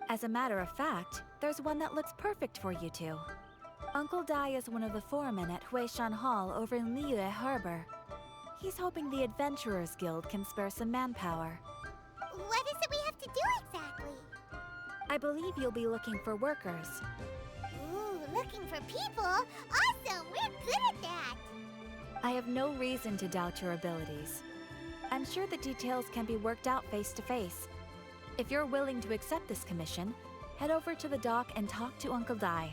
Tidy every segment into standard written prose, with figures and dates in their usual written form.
As a matter of fact, there's one that looks perfect for you two. Uncle Dai is one of the foremen at Huishan Hall over in Liyue Harbor. He's hoping the Adventurers Guild can spare some manpower. What is it we have to do exactly? I believe you'll be looking for workers. Ooh, looking for people? Awesome! We're good at that! I have no reason to doubt your abilities. I'm sure the details can be worked out face to face. If you're willing to accept this commission, head over to the dock and talk to Uncle Dai.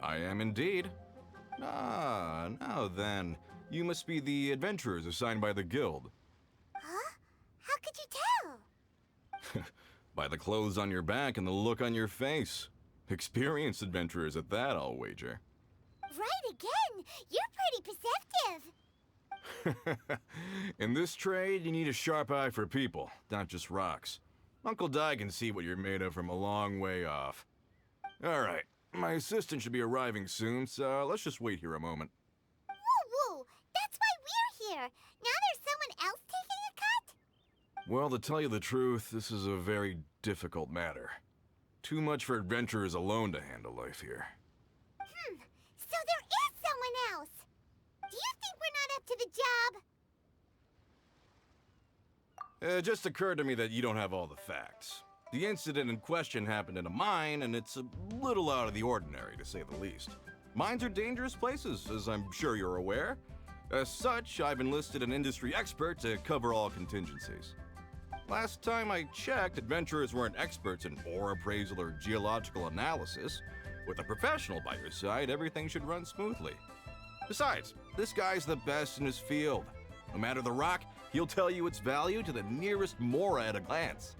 I am indeed. Ah, now then. You must be the adventurers assigned by the guild. Huh? How could you tell? By the clothes on your back and the look on your face. Experienced adventurers at that, I'll wager. Right again! You're pretty perceptive! In this trade, you need a sharp eye for people, not just rocks. Uncle Dai can see what you're made of from a long way off. Alright, my assistant should be arriving soon, so let's just wait here a moment. Woo-woo! That's why we're here! Now there's someone else taking a cut? Well, to tell you the truth, this is a very difficult matter. Too much for adventurers alone to handle life here. So there is someone else! Do you think we're not up to the job? It just occurred to me that you don't have all the facts. The incident in question happened in a mine, and it's a little out of the ordinary, to say the least. Mines are dangerous places, as I'm sure you're aware. As such, I've enlisted an industry expert to cover all contingencies. Last time I checked, adventurers weren't experts in ore appraisal or geological analysis. With a professional by your side, everything should run smoothly. Besides, this guy's the best in his field. No matter the rock, he'll tell you its value to the nearest mora at a glance.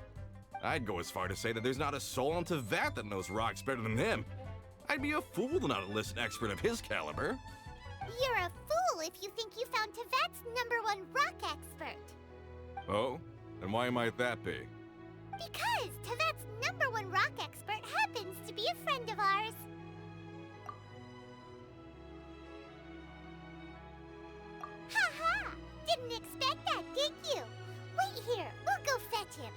I'd go as far to say that there's not a soul on Tevat that knows rocks better than him. I'd be a fool to not enlist an expert of his caliber. You're a fool if you think you found Tevat's #1 rock expert. Oh? And why might that be? Because Tevat's #1 rock expert happens to be a friend of ours. Ha-ha! Didn't expect that, did you? Wait here, we'll go fetch him.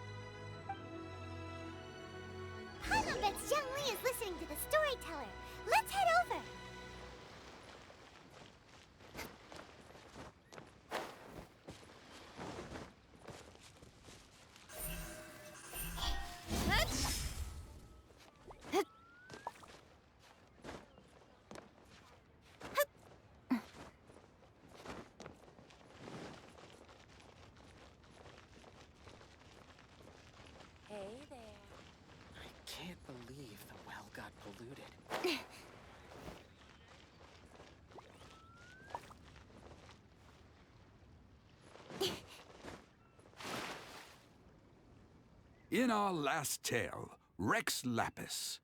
Paimon bets Zhongli is listening to the storyteller. Let's head over. Hey there. I can't believe the well got polluted. In our last tale, Rex Lapis.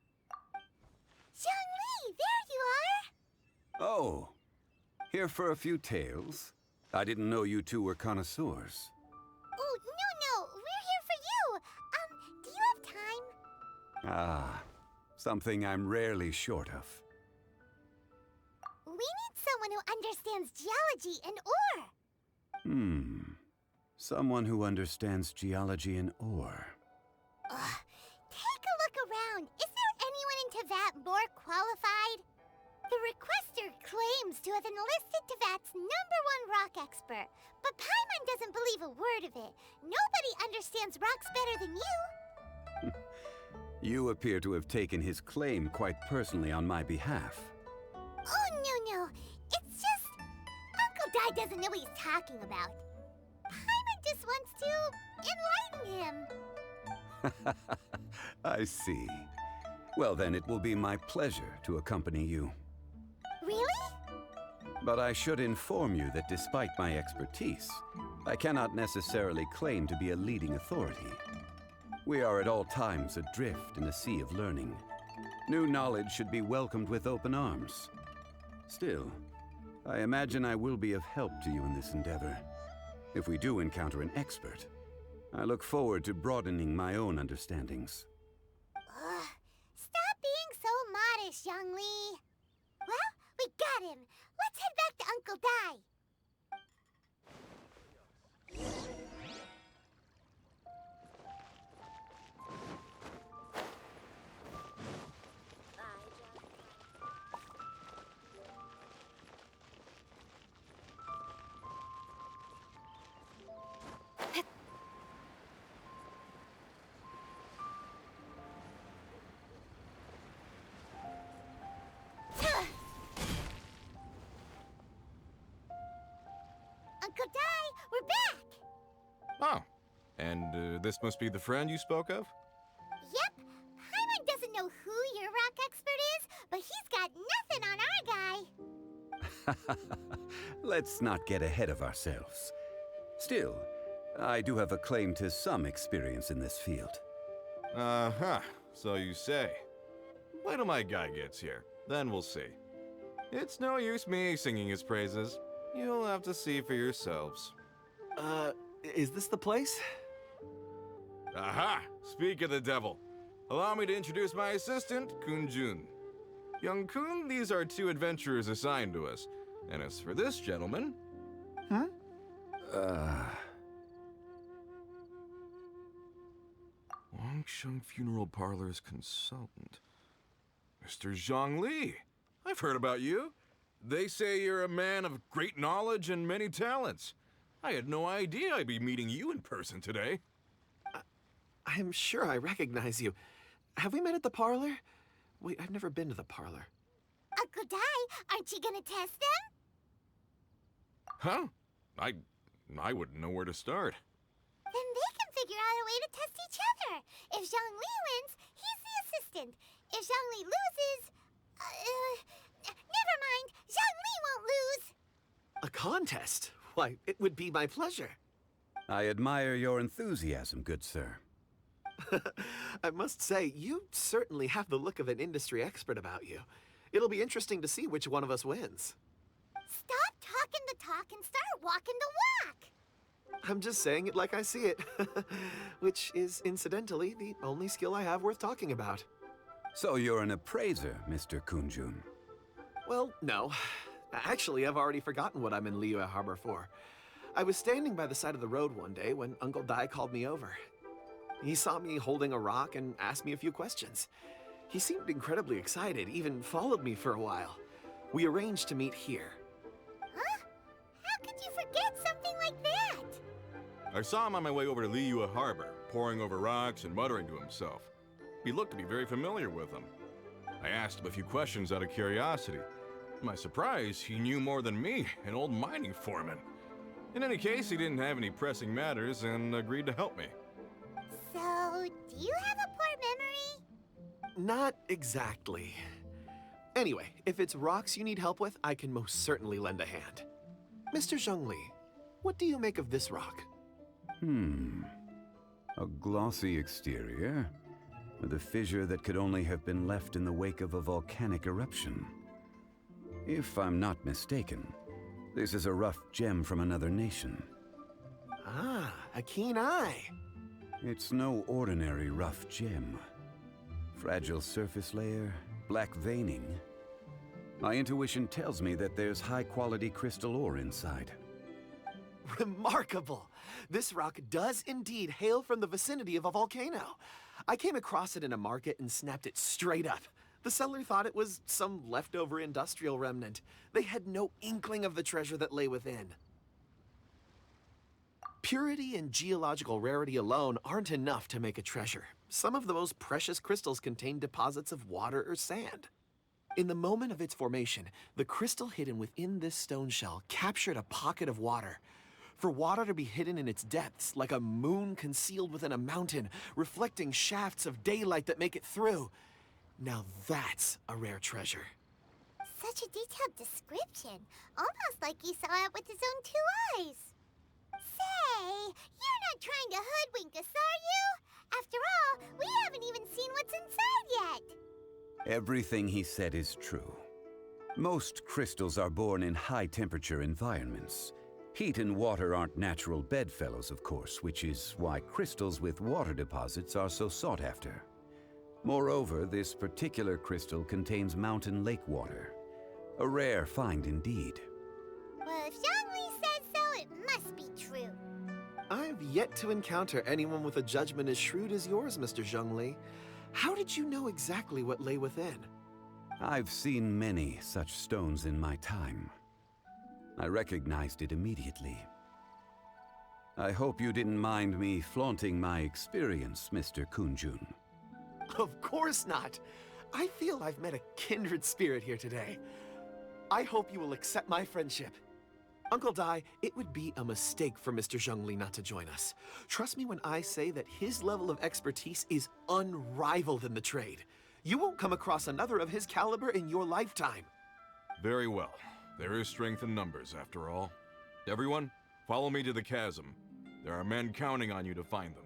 Zhongli, there you are! Oh, here for a few tales? I didn't know you two were connoisseurs. Oh, no, we're here for you. Do you have time? Ah, something I'm rarely short of. We need someone who understands geology and ore. Someone who understands geology and ore. Take a look around. Is there anyone in Tevat more qualified? The requester claims to have enlisted Tevat's #1 rock expert, but Paimon doesn't believe a word of it. Nobody understands rocks better than you. You appear to have taken his claim quite personally on my behalf. Oh, no. It's just... Uncle Dai doesn't know what he's talking about. Paimon just wants to enlighten him. I see. Well, then it will be my pleasure to accompany you. Really? But I should inform you that despite my expertise, I cannot necessarily claim to be a leading authority. We are at all times adrift in a sea of learning. New knowledge should be welcomed with open arms. Still, I imagine I will be of help to you in this endeavor. If we do encounter an expert, I look forward to broadening my own understandings. Ugh, stop being so modest, Zhongli. Well, we got him. Let's head back to Uncle Dai. Uncle Dai, we're back! Oh, and this must be the friend you spoke of? Yep. Hyman doesn't know who your rock expert is, but he's got nothing on our guy. Let's not get ahead of ourselves. Still, I do have a claim to some experience in this field. Uh-huh, so you say. Wait till my guy gets here, then we'll see. It's no use me singing his praises. You'll have to see for yourselves. Is this the place? Aha! Speak of the devil. Allow me to introduce my assistant, Kun-jun. Young Kun, these are two adventurers assigned to us. And as for this gentleman... Wangsheng Funeral Parlor's consultant. Mr. Zhongli. I've heard about you. They say you're a man of great knowledge and many talents. I had no idea I'd be meeting you in person today. I'm sure I recognize you. Have we met at the parlor? Wait, I've never been to the parlor. Uncle Dai, aren't you gonna test them? Huh? I wouldn't know where to start. Then they can figure out a way to test each other. If Zhongli wins, he's the assistant. If Zhongli loses... never mind. Zhongli won't lose. A contest? Why, it would be my pleasure. I admire your enthusiasm, good sir. I must say, you certainly have the look of an industry expert about you. It'll be interesting to see which one of us wins. Stop talking the talk and start walking the walk. I'm just saying it like I see it. Which is, incidentally, the only skill I have worth talking about. So you're an appraiser, Mr. Kun-jun. Well, no. Actually, I've already forgotten what I'm in Liyue Harbor for. I was standing by the side of the road one day when Uncle Dai called me over. He saw me holding a rock and asked me a few questions. He seemed incredibly excited, even followed me for a while. We arranged to meet here. Huh? How could you forget something like that? I saw him on my way over to Liyue Harbor, poring over rocks and muttering to himself. He looked to be very familiar with them. I asked him a few questions out of curiosity. To my surprise, he knew more than me, an old mining foreman. In any case, he didn't have any pressing matters and agreed to help me. So, do you have a poor memory? Not exactly. Anyway, if it's rocks you need help with, I can most certainly lend a hand. Mr. Zhongli, what do you make of this rock? A glossy exterior, with a fissure that could only have been left in the wake of a volcanic eruption. If I'm not mistaken, this is a rough gem from another nation. Ah, a keen eye. It's no ordinary rough gem. Fragile surface layer, black veining. My intuition tells me that there's high-quality crystal ore inside. Remarkable! This rock does indeed hail from the vicinity of a volcano. I came across it in a market and snapped it straight up. The seller thought it was some leftover industrial remnant. They had no inkling of the treasure that lay within. Purity and geological rarity alone aren't enough to make a treasure. Some of the most precious crystals contain deposits of water or sand. In the moment of its formation, the crystal hidden within this stone shell captured a pocket of water. For water to be hidden in its depths, like a moon concealed within a mountain, reflecting shafts of daylight that make it through. Now that's a rare treasure. Such a detailed description. Almost like he saw it with his own 2 eyes. Say, you're not trying to hoodwink us, are you? After all, what's inside yet. Everything he said is true. Most crystals are born in high-temperature environments. Heat and water aren't natural bedfellows, of course, which is why crystals with water deposits are so sought after. Moreover, this particular crystal contains mountain lake water. A rare find indeed. Well, if Zhongli says so, it must be true. I've yet to encounter anyone with a judgment as shrewd as yours, Mr. Zhongli. How did you know exactly what lay within? I've seen many such stones in my time. I recognized it immediately. I hope you didn't mind me flaunting my experience, Mr. Kunjun. Of course not. I feel I've met a kindred spirit here today. I hope you will accept my friendship. Uncle Dai, it would be a mistake for Mr. Zhongli not to join us. Trust me when I say that his level of expertise is unrivaled in the trade. You won't come across another of his caliber in your lifetime. Very well. There is strength in numbers, after all. Everyone, follow me to the chasm. There are men counting on you to find them.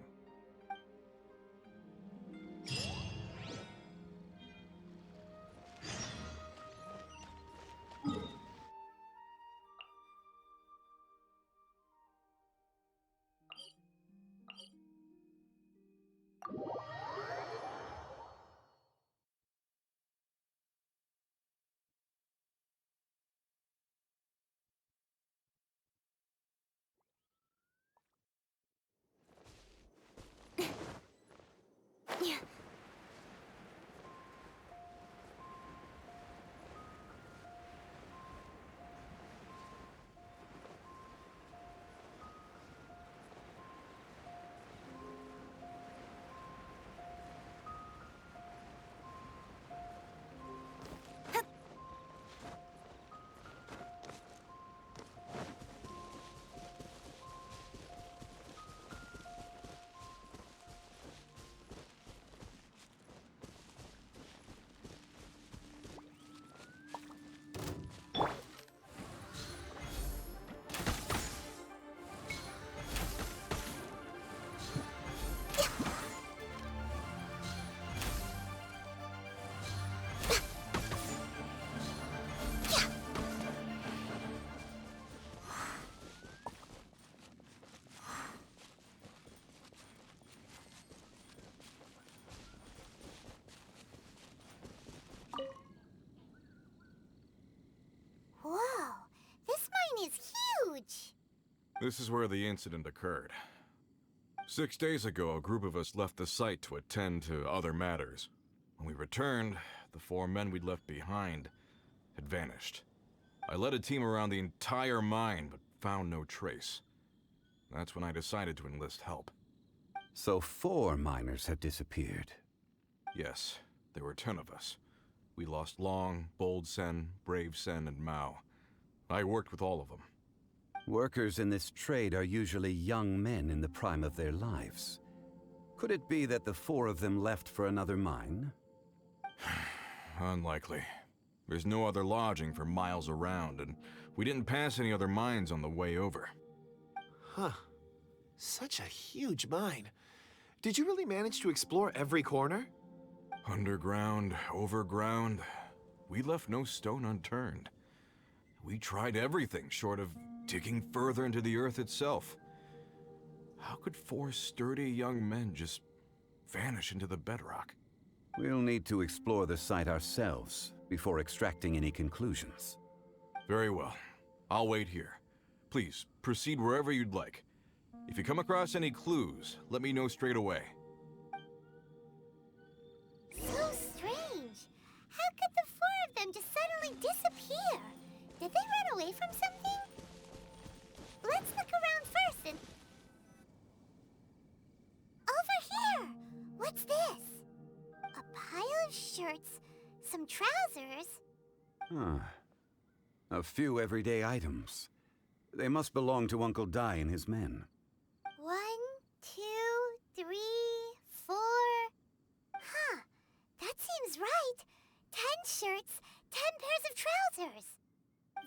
Whoa, this mine is huge. This is where the incident occurred. 6 days ago, a group of us left the site to attend to other matters. When we returned, the 4 men we'd left behind had vanished. I led a team around the entire mine, but found no trace. That's when I decided to enlist help. So 4 miners have disappeared. Yes, there were 10 of us. We lost Long, Bold Sen, Brave Sen, and Mao. I worked with all of them. Workers in this trade are usually young men in the prime of their lives. Could it be that the 4 of them left for another mine? Unlikely. There's no other lodging for miles around, and we didn't pass any other mines on the way over. Huh. Such a huge mine. Did you really manage to explore every corner? Underground, overground, we left no stone unturned. We tried everything short of digging further into the earth itself. How could 4 sturdy young men just vanish into the bedrock? We'll need to explore the site ourselves before extracting any conclusions. Very well. I'll wait here. Please, proceed wherever you'd like. If you come across any clues, let me know straight away. So strange. How could the 4 of them just suddenly disappear? Did they run away from something? Let's look around first and... Over here! What's this? A pile of shirts, some trousers. A few everyday items. They must belong to Uncle Dai and his men. 1, 2, 3, 4... Huh, that seems right. 10 shirts, 10 pairs of trousers.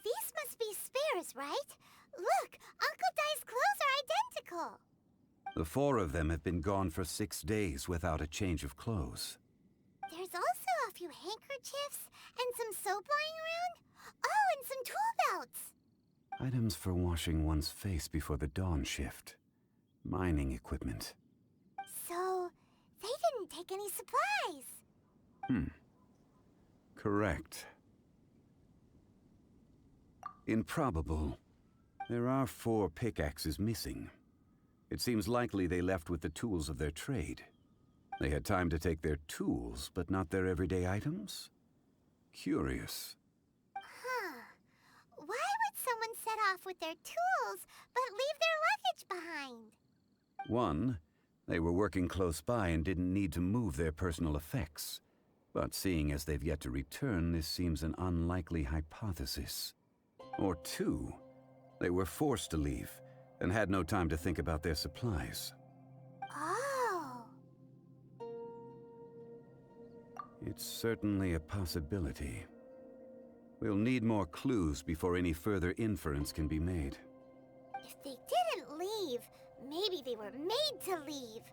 These must be spares, right? Look, Uncle Dai's clothes are identical. The 4 of them have been gone for 6 days without a change of clothes. few handkerchiefs and some soap lying around. Oh, and some tool belts. Items for washing one's face before the dawn shift. Mining equipment. So, they didn't take any supplies. Correct. Improbable. There are 4 pickaxes missing. It seems likely they left with the tools of their trade. They had time to take their tools, but not their everyday items? Curious. Huh. Why would someone set off with their tools, but leave their luggage behind? 1, they were working close by and didn't need to move their personal effects. But seeing as they've yet to return, this seems an unlikely hypothesis. Or 2, they were forced to leave and had no time to think about their supplies. Oh. It's certainly a possibility. We'll need more clues before any further inference can be made. If they didn't leave, maybe they were made to leave.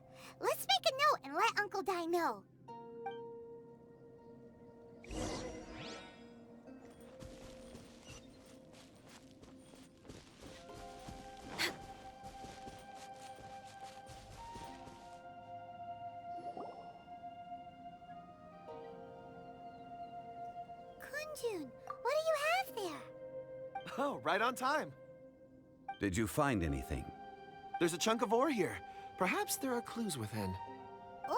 Let's make a note and let Uncle Dai know. Kunjun, what do you have there? Oh, right on time. Did you find anything? There's a chunk of ore here. Perhaps there are clues within. Or,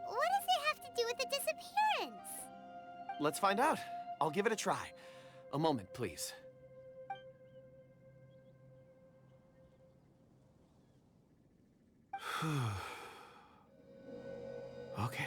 what does it have to do with the disappearance? Let's find out. I'll give it a try. A moment, please. Okay.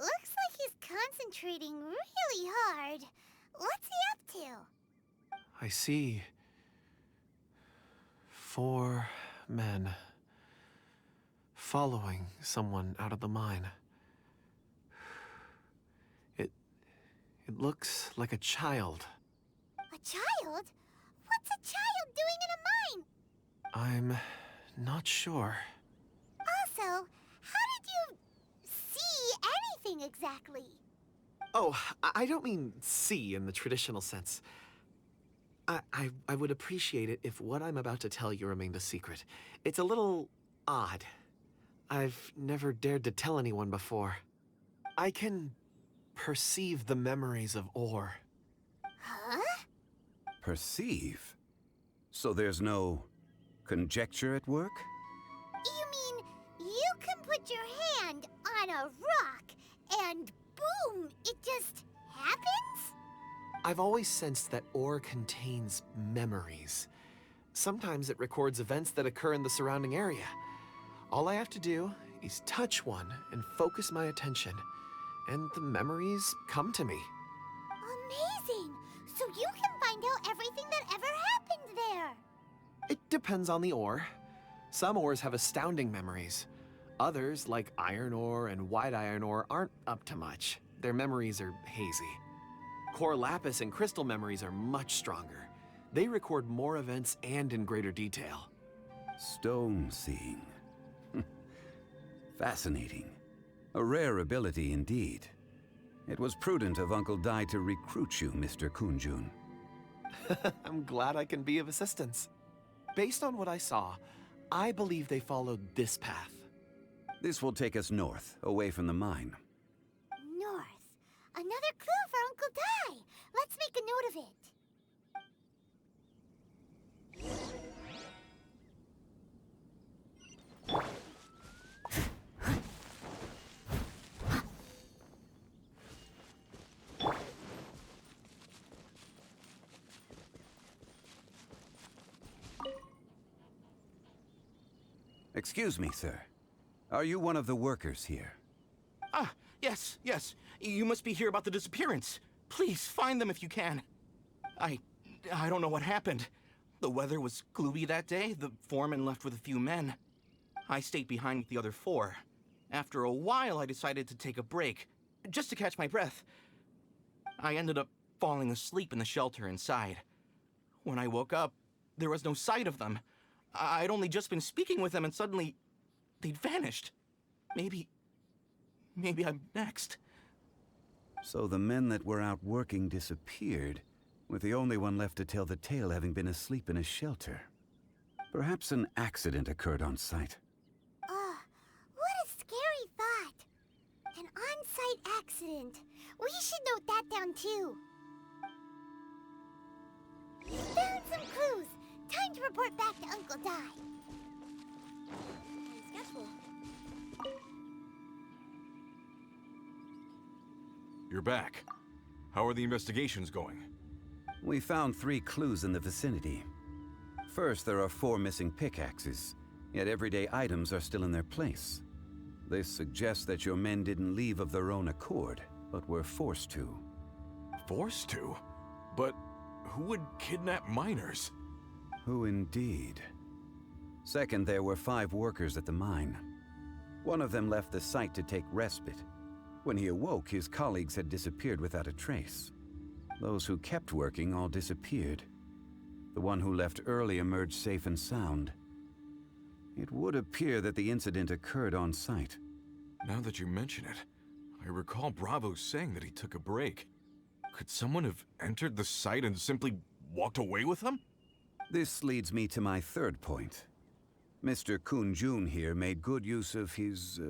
Looks like he's concentrating really hard. What's he up to? I see 4 men following someone out of the mine. It looks like a child. A child? What's a child doing in a mine? I'm not sure. Also, how did you see anything exactly? Oh, I don't mean see in the traditional sense. I would appreciate it if what I'm about to tell you remained a secret. It's a little odd. I've never dared to tell anyone before. I can perceive the memories of ore. Huh? Perceive? So there's no conjecture at work? You mean you can put your hand on a rock and boom, it just happens? I've always sensed that ore contains memories. Sometimes it records events that occur in the surrounding area. All I have to do is touch one and focus my attention, and the memories come to me. Amazing! So you can find out everything that ever happened there. It depends on the ore. Some ores have astounding memories. Others, like iron ore and white iron ore, aren't up to much. Their memories are hazy. Core lapis and crystal memories are much stronger. They record more events and in greater detail. Stone seeing. Fascinating. A rare ability indeed. It was prudent of Uncle Dai to recruit you, Mr. Kunjun. I'm glad I can be of assistance. Based on what I saw, I believe they followed this path. This will take us north, away from the mine. North. Another clue for Uncle Dai. Let's make a note of it. Excuse me, sir. Are you one of the workers here? Ah, yes. You must be here about the disappearance. Please, find them if you can. I don't know what happened. The weather was gloomy that day. The foreman left with a few men. I stayed behind with the other 4. After a while, I decided to take a break. just to catch my breath. I ended up falling asleep in the shelter inside. When I woke up, there was no sight of them. I'd only just been speaking with them and suddenly they'd vanished. Maybe I'm next. So the men that were out working disappeared, with the only one left to tell the tale having been asleep in a shelter. Perhaps an accident occurred on site. What a scary thought. An on-site accident. We should note that down too. Found some clues. Time to report back to Uncle Di. You're back. How are the investigations going? We found 3 clues in the vicinity. First, there are 4 missing pickaxes, yet everyday items are still in their place. This suggests that your men didn't leave of their own accord, but were forced to. Forced to? But who would kidnap miners? Who indeed? Second, there were 5 workers at the mine. One of them left the site to take respite. When he awoke, his colleagues had disappeared without a trace. Those who kept working all disappeared. The one who left early emerged safe and sound. It would appear that the incident occurred on site. Now that you mention it, I recall Bravo saying that he took a break. Could someone have entered the site and simply walked away with him? This leads me to my third point. Mr. Kun-jun here made good use of his,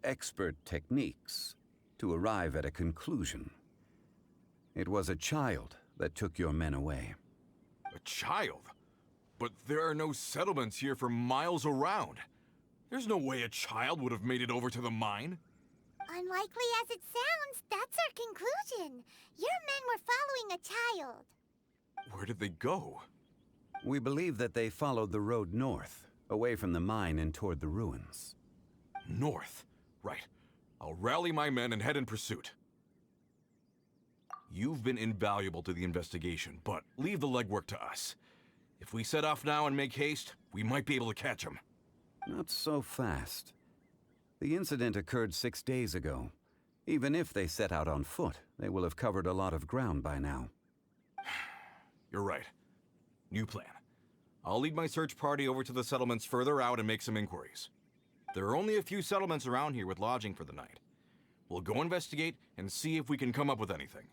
expert techniques to arrive at a conclusion. It was a child that took your men away. A child? But there are no settlements here for miles around. There's no way a child would have made it over to the mine. Unlikely as it sounds, that's our conclusion. Your men were following a child. Where did they go? We believe that they followed the road north, away from the mine and toward the ruins. North? Right. I'll rally my men and head in pursuit. You've been invaluable to the investigation, but leave the legwork to us. If we set off now and make haste, we might be able to catch them. Not so fast. The incident occurred 6 days ago. Even if they set out on foot, they will have covered a lot of ground by now. You're right. New plan. I'll lead my search party over to the settlements further out and make some inquiries. There are only a few settlements around here with lodging for the night. We'll go investigate and see if we can come up with anything.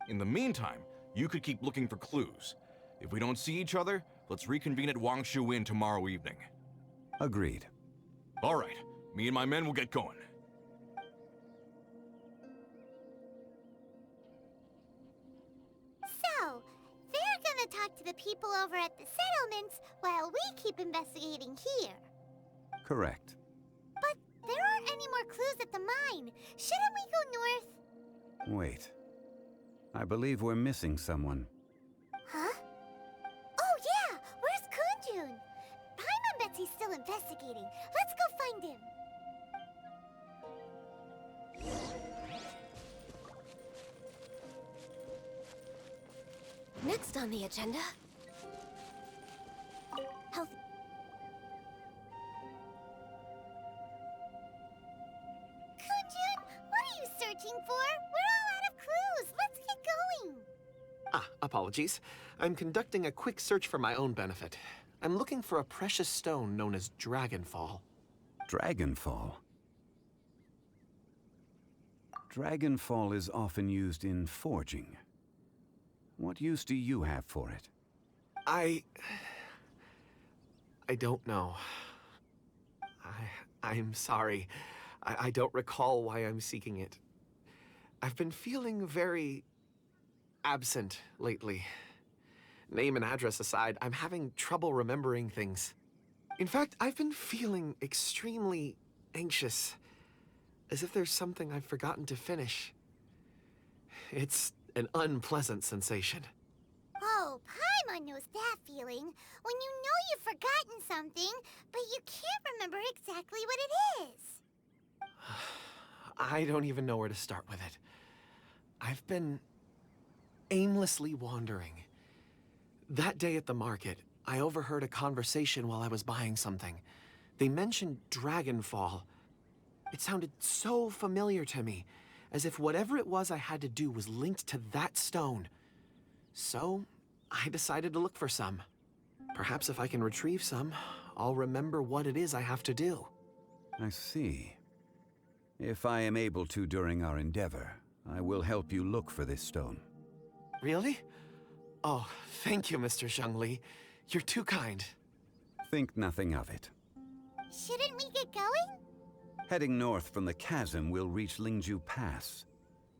In the meantime, you could keep looking for clues. If we don't see each other, let's reconvene at Wangshu Inn tomorrow evening. Agreed. All right. Me and my men will get going. So, they're gonna talk to the people over at the settlements while we keep investigating here. Correct. But there aren't any more clues at the mine. Shouldn't we go north? Wait. I believe we're missing someone. Huh? Oh yeah! Where's Kunjun? Paimon bets he's still investigating. Let's go find him. Next on the agenda... Health... Kunjun, what are you searching for? We're all out of clues. Let's get going. Apologies. I'm conducting a quick search for my own benefit. I'm looking for a precious stone known as Dragonfall. Dragonfall? Dragonfall is often used in forging. What use do you have for it? I don't know. I'm sorry. I don't recall why I'm seeking it. I've been feeling very absent lately. Name and address aside, I'm having trouble remembering things. In fact, I've been feeling extremely anxious, as if there's something I've forgotten to finish. It's an unpleasant sensation. Oh, Paimon knows that feeling. When you know you've forgotten something, but you can't remember exactly what it is. I don't even know where to start with it. I've been aimlessly wandering. That day at the market, I overheard a conversation while I was buying something. They mentioned Dragonfall. It sounded so familiar to me, as if whatever it was I had to do was linked to that stone. So, I decided to look for some. Perhaps if I can retrieve some, I'll remember what it is I have to do. I see. If I am able to during our endeavor, I will help you look for this stone. Really? Oh, thank you, Mr. Zhongli. You're too kind. Think nothing of it. Shouldn't we get going? Heading north from the chasm, we'll reach Lingju Pass.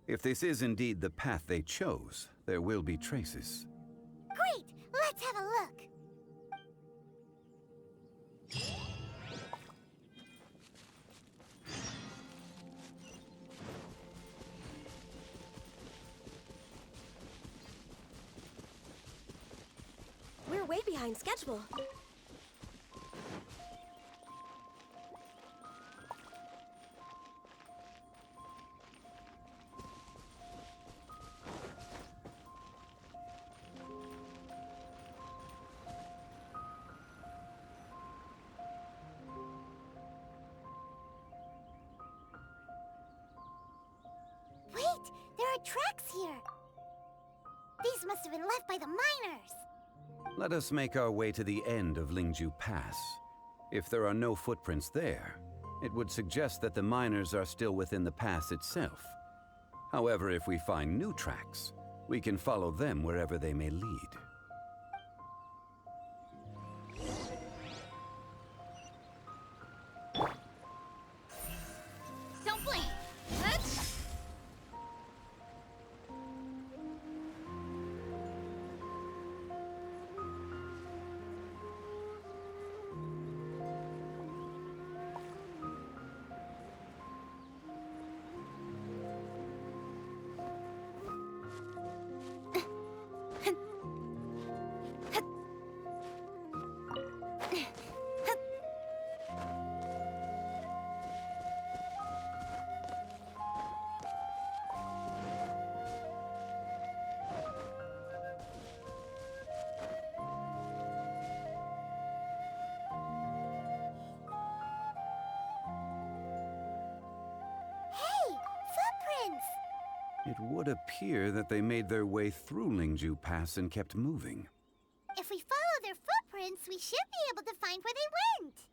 If this is indeed the path they chose, there will be traces. Great! Let's have a look. We're way behind schedule. Wait! There are tracks here! These must have been left by the miners! Let us make our way to the end of Lingju Pass. If there are no footprints there, it would suggest that the miners are still within the pass itself. However, if we find new tracks, we can follow them wherever they may lead. Don't blink! Hey! Footprints! It would appear that they made their way through Lingju Pass and kept moving. If we follow their footprints, we should be able to find where they went.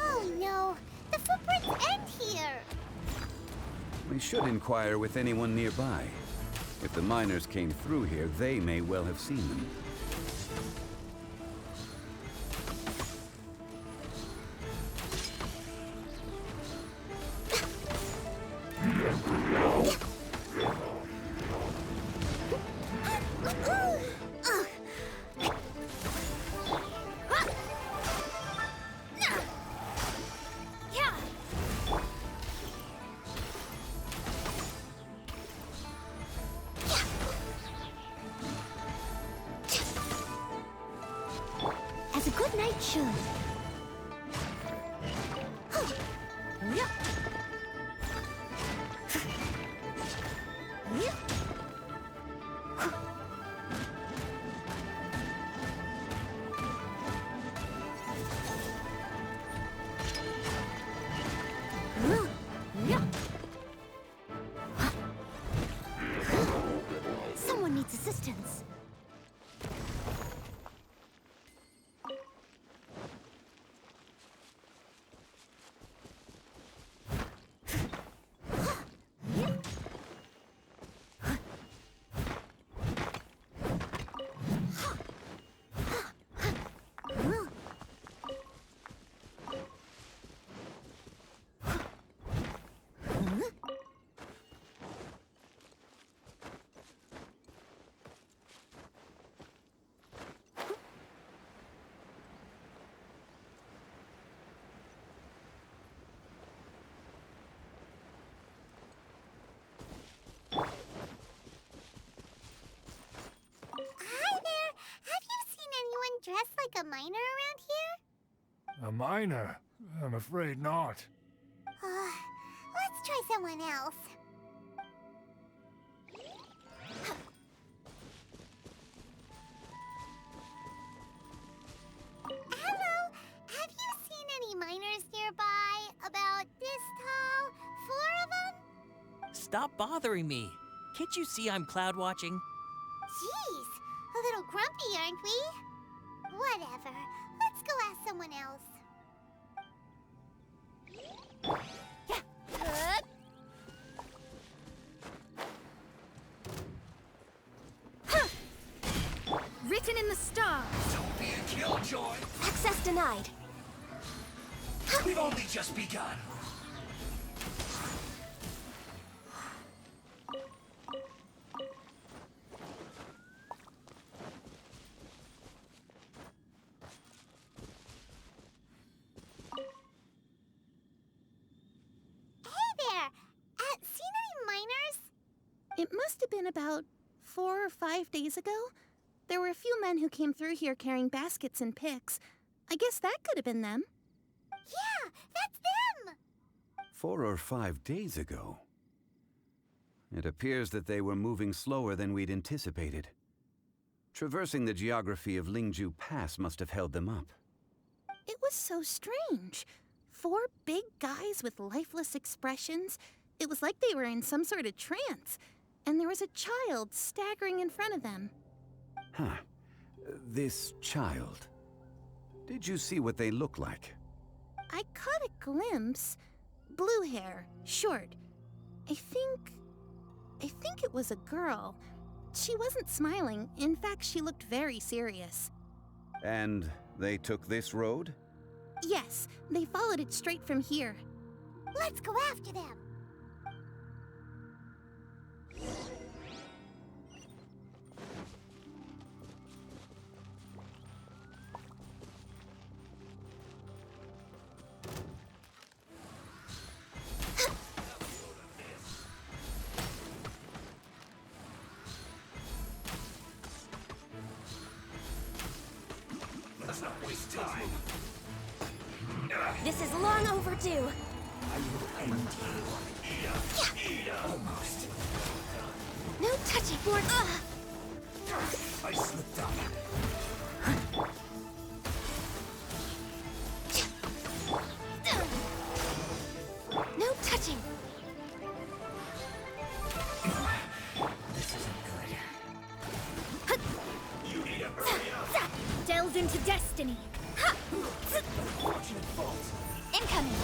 Oh no! The footprints end here! We should inquire with anyone nearby. If the miners came through here, they may well have seen them. As a good knight should. Someone needs assistance. Hi there! Have you seen anyone dressed like a miner around here? A miner? I'm afraid not. Let's try someone else. Hello, have you seen any miners nearby? About this tall? 4 of them? Stop bothering me. Can't you see I'm cloud watching? Jeez, a little grumpy, aren't we? Whatever. Let's go ask someone else. Written in the stars. Don't be a killjoy. Access denied. We've only just begun. Seen any miners? It must have been about 4 or 5 days ago. There were a few men who came through here carrying baskets and picks. I guess that could have been them. Yeah, that's them! 4 or 5 days ago. It appears that they were moving slower than we'd anticipated. Traversing the geography of Lingju Pass must have held them up. It was so strange. 4 big guys with lifeless expressions. It was like they were in some sort of trance. And there was a child staggering in front of them. Huh. This child. Did you see what they look like? I caught a glimpse. Blue hair, short. I think it was a girl. She wasn't smiling. In fact, she looked very serious. And they took this road? Yes, they followed it straight from here. Let's go after them. Let's not waste time. This is long overdue. I will end you. Almost. No touching, Lord. I slipped up. No touching. This isn't good. You need to hurry up. Delves into destiny. Unfortunate fault. Incoming.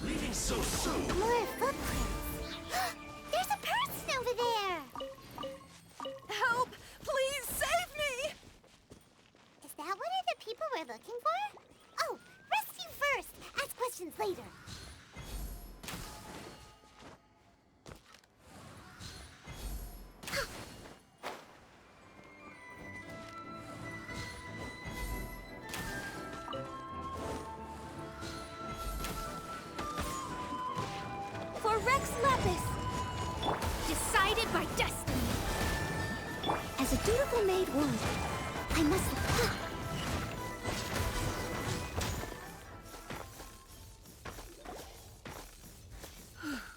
Leaving so soon. More footprints. There's a person over there. Help! Please save me! Is that one of the people we're looking for? Oh, rescue first. Ask questions later. For Rex Lapis! Decided by destiny! As a dutiful maid would, I must...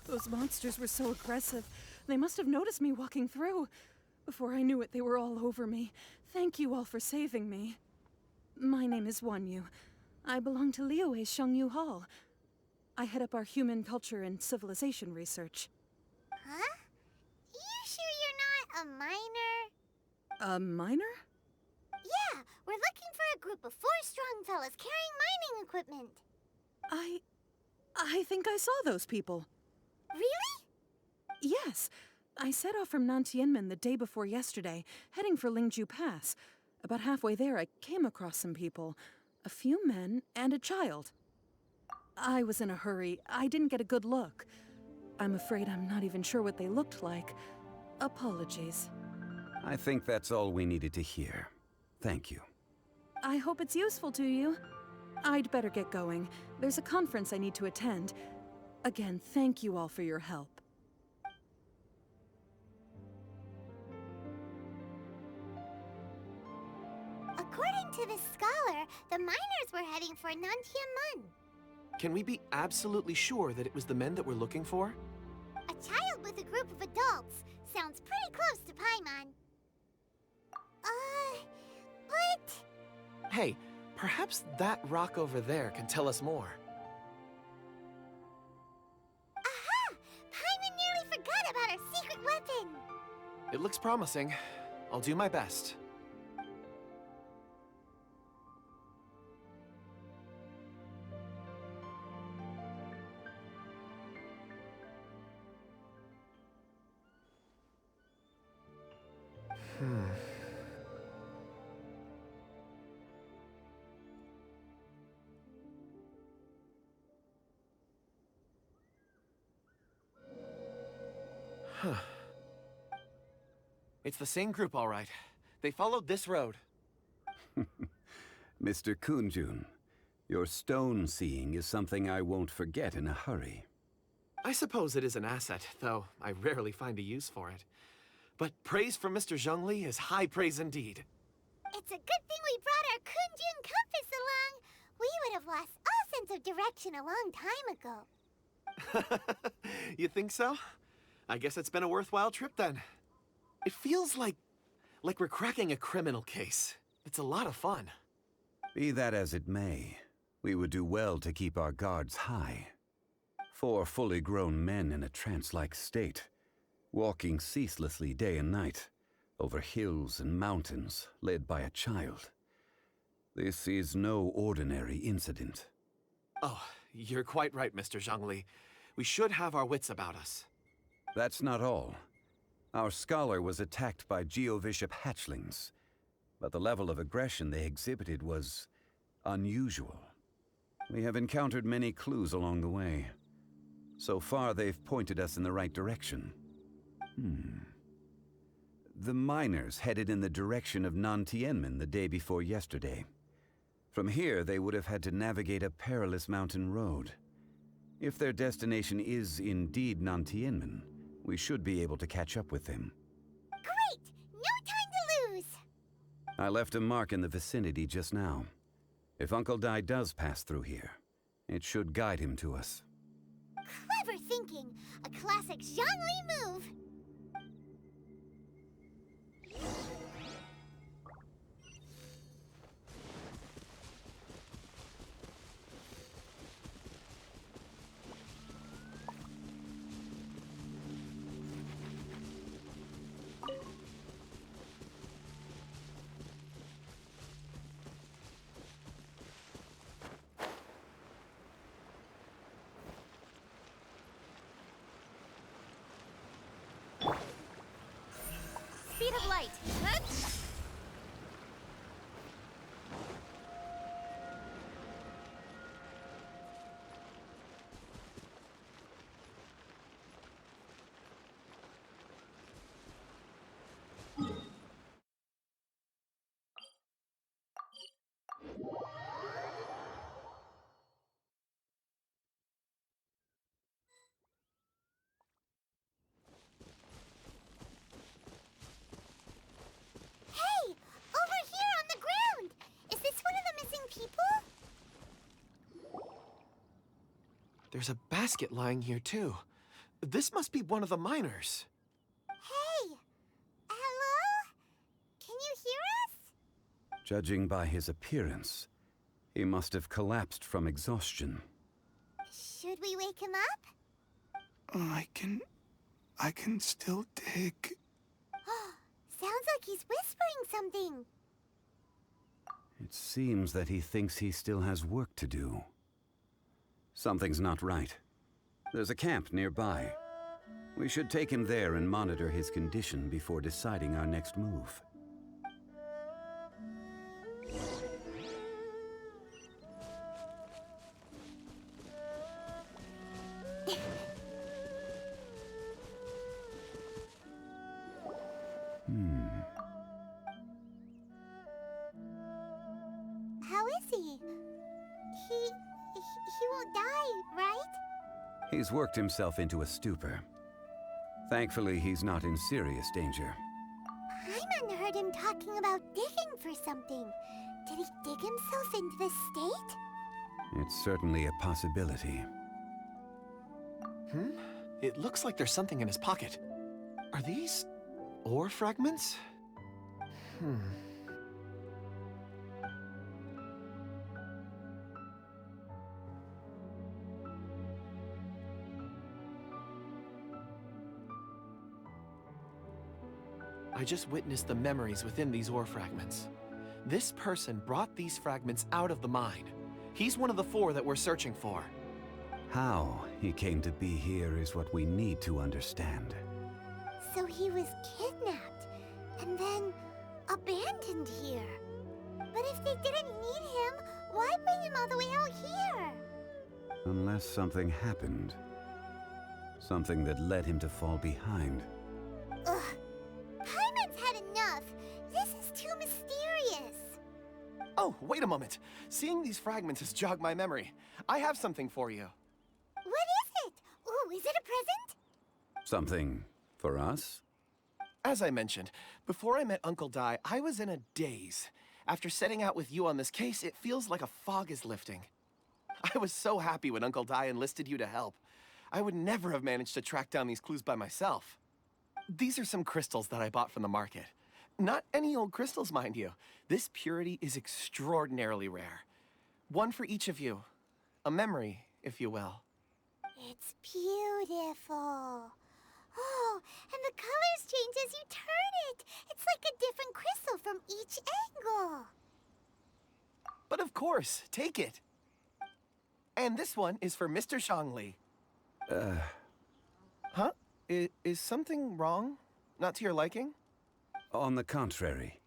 Those monsters were so aggressive. They must have noticed me walking through. Before I knew it, they were all over me. Thank you all for saving me. My name is Wanyu. I belong to Liyue's Shangyu Hall. I head up our human culture and civilization research. Huh? You sure you're not a miner? A miner? Yeah, we're looking for a group of 4 strong fellas carrying mining equipment. I think I saw those people. Really? Yes. I set off from Nantianmen the day before yesterday, heading for Lingju Pass. About halfway there, I came across some people. A few men and a child. I was in a hurry. I didn't get a good look. I'm afraid I'm not even sure what they looked like. Apologies. I think that's all we needed to hear. Thank you. I hope it's useful to you. I'd better get going. There's a conference I need to attend. Again, thank you all for your help. According to this scholar, the miners were heading for Nantianmen. Can we be absolutely sure that it was the men that we're looking for? A child with a group of adults sounds pretty close to Paimon. But... Hey, perhaps that rock over there can tell us more. Aha! Paimon nearly forgot about our secret weapon! It looks promising. I'll do my best. Huh. It's the same group, all right. They followed this road. Mr. Kunjun, your stone seeing is something I won't forget in a hurry. I suppose it is an asset, though I rarely find a use for it. But praise from Mr. Zhongli is high praise indeed. It's a good thing we brought our Kunjun compass along. We would have lost all sense of direction a long time ago. You think so? I guess it's been a worthwhile trip then. It feels like we're cracking a criminal case. It's a lot of fun. Be that as it may, we would do well to keep our guards high. 4 fully grown men in a trance-like state, walking ceaselessly day and night, over hills and mountains, led by a child. This is no ordinary incident. Oh, you're quite right, Mr. Zhongli. We should have our wits about us. That's not all. Our scholar was attacked by Geovishap hatchlings, but the level of aggression they exhibited was unusual. We have encountered many clues along the way. So far, they've pointed us in the right direction. The miners headed in the direction of Nantianmen the day before yesterday. From here, they would have had to navigate a perilous mountain road. If their destination is indeed Nantianmen, we should be able to catch up with them. Great! No time to lose! I left a mark in the vicinity just now. If Uncle Dai does pass through here, it should guide him to us. Clever thinking! A classic Zhongli move! Speed of light. Hey! Over here on the ground! Is this one of the missing people? There's a basket lying here, too. This must be one of the miners. Hey! Hello? Can you hear us? Judging by his appearance, he must have collapsed from exhaustion. Should we wake him up? I can still dig. Sounds like he's whispering something. It seems that he thinks he still has work to do. Something's not right. There's a camp nearby. We should take him there and monitor his condition before deciding our next move. How is he? He won't die, right? He's worked himself into a stupor. Thankfully, he's not in serious danger. Paimon heard him talking about digging for something. Did he dig himself into this state? It's certainly a possibility. It looks like there's something in his pocket. Are these ore fragments? I just witnessed the memories within these ore fragments. This person brought these fragments out of the mine. He's one of the 4 that we're searching for. How he came to be here is what we need to understand. So he was kidnapped, and then abandoned here. But if they didn't need him, why bring him all the way out here? Unless something happened. Something that led him to fall behind. Ugh. Paimon's had enough. This is too mysterious. Oh, wait a moment. Seeing these fragments has jogged my memory. I have something for you. What is it? Ooh, is it a present? Something for us? As I mentioned, before I met Uncle Dai, I was in a daze. After setting out with you on this case, it feels like a fog is lifting. I was so happy when Uncle Dai enlisted you to help. I would never have managed to track down these clues by myself. These are some crystals that I bought from the market. Not any old crystals, mind you. This purity is extraordinarily rare. One for each of you. A memory, if you will. It's beautiful. Oh, and the colors change as you turn it. It's like a different crystal from each angle. But of course, take it. And this one is for Mr. Zhongli. Huh? Is something wrong? Not to your liking? On the contrary.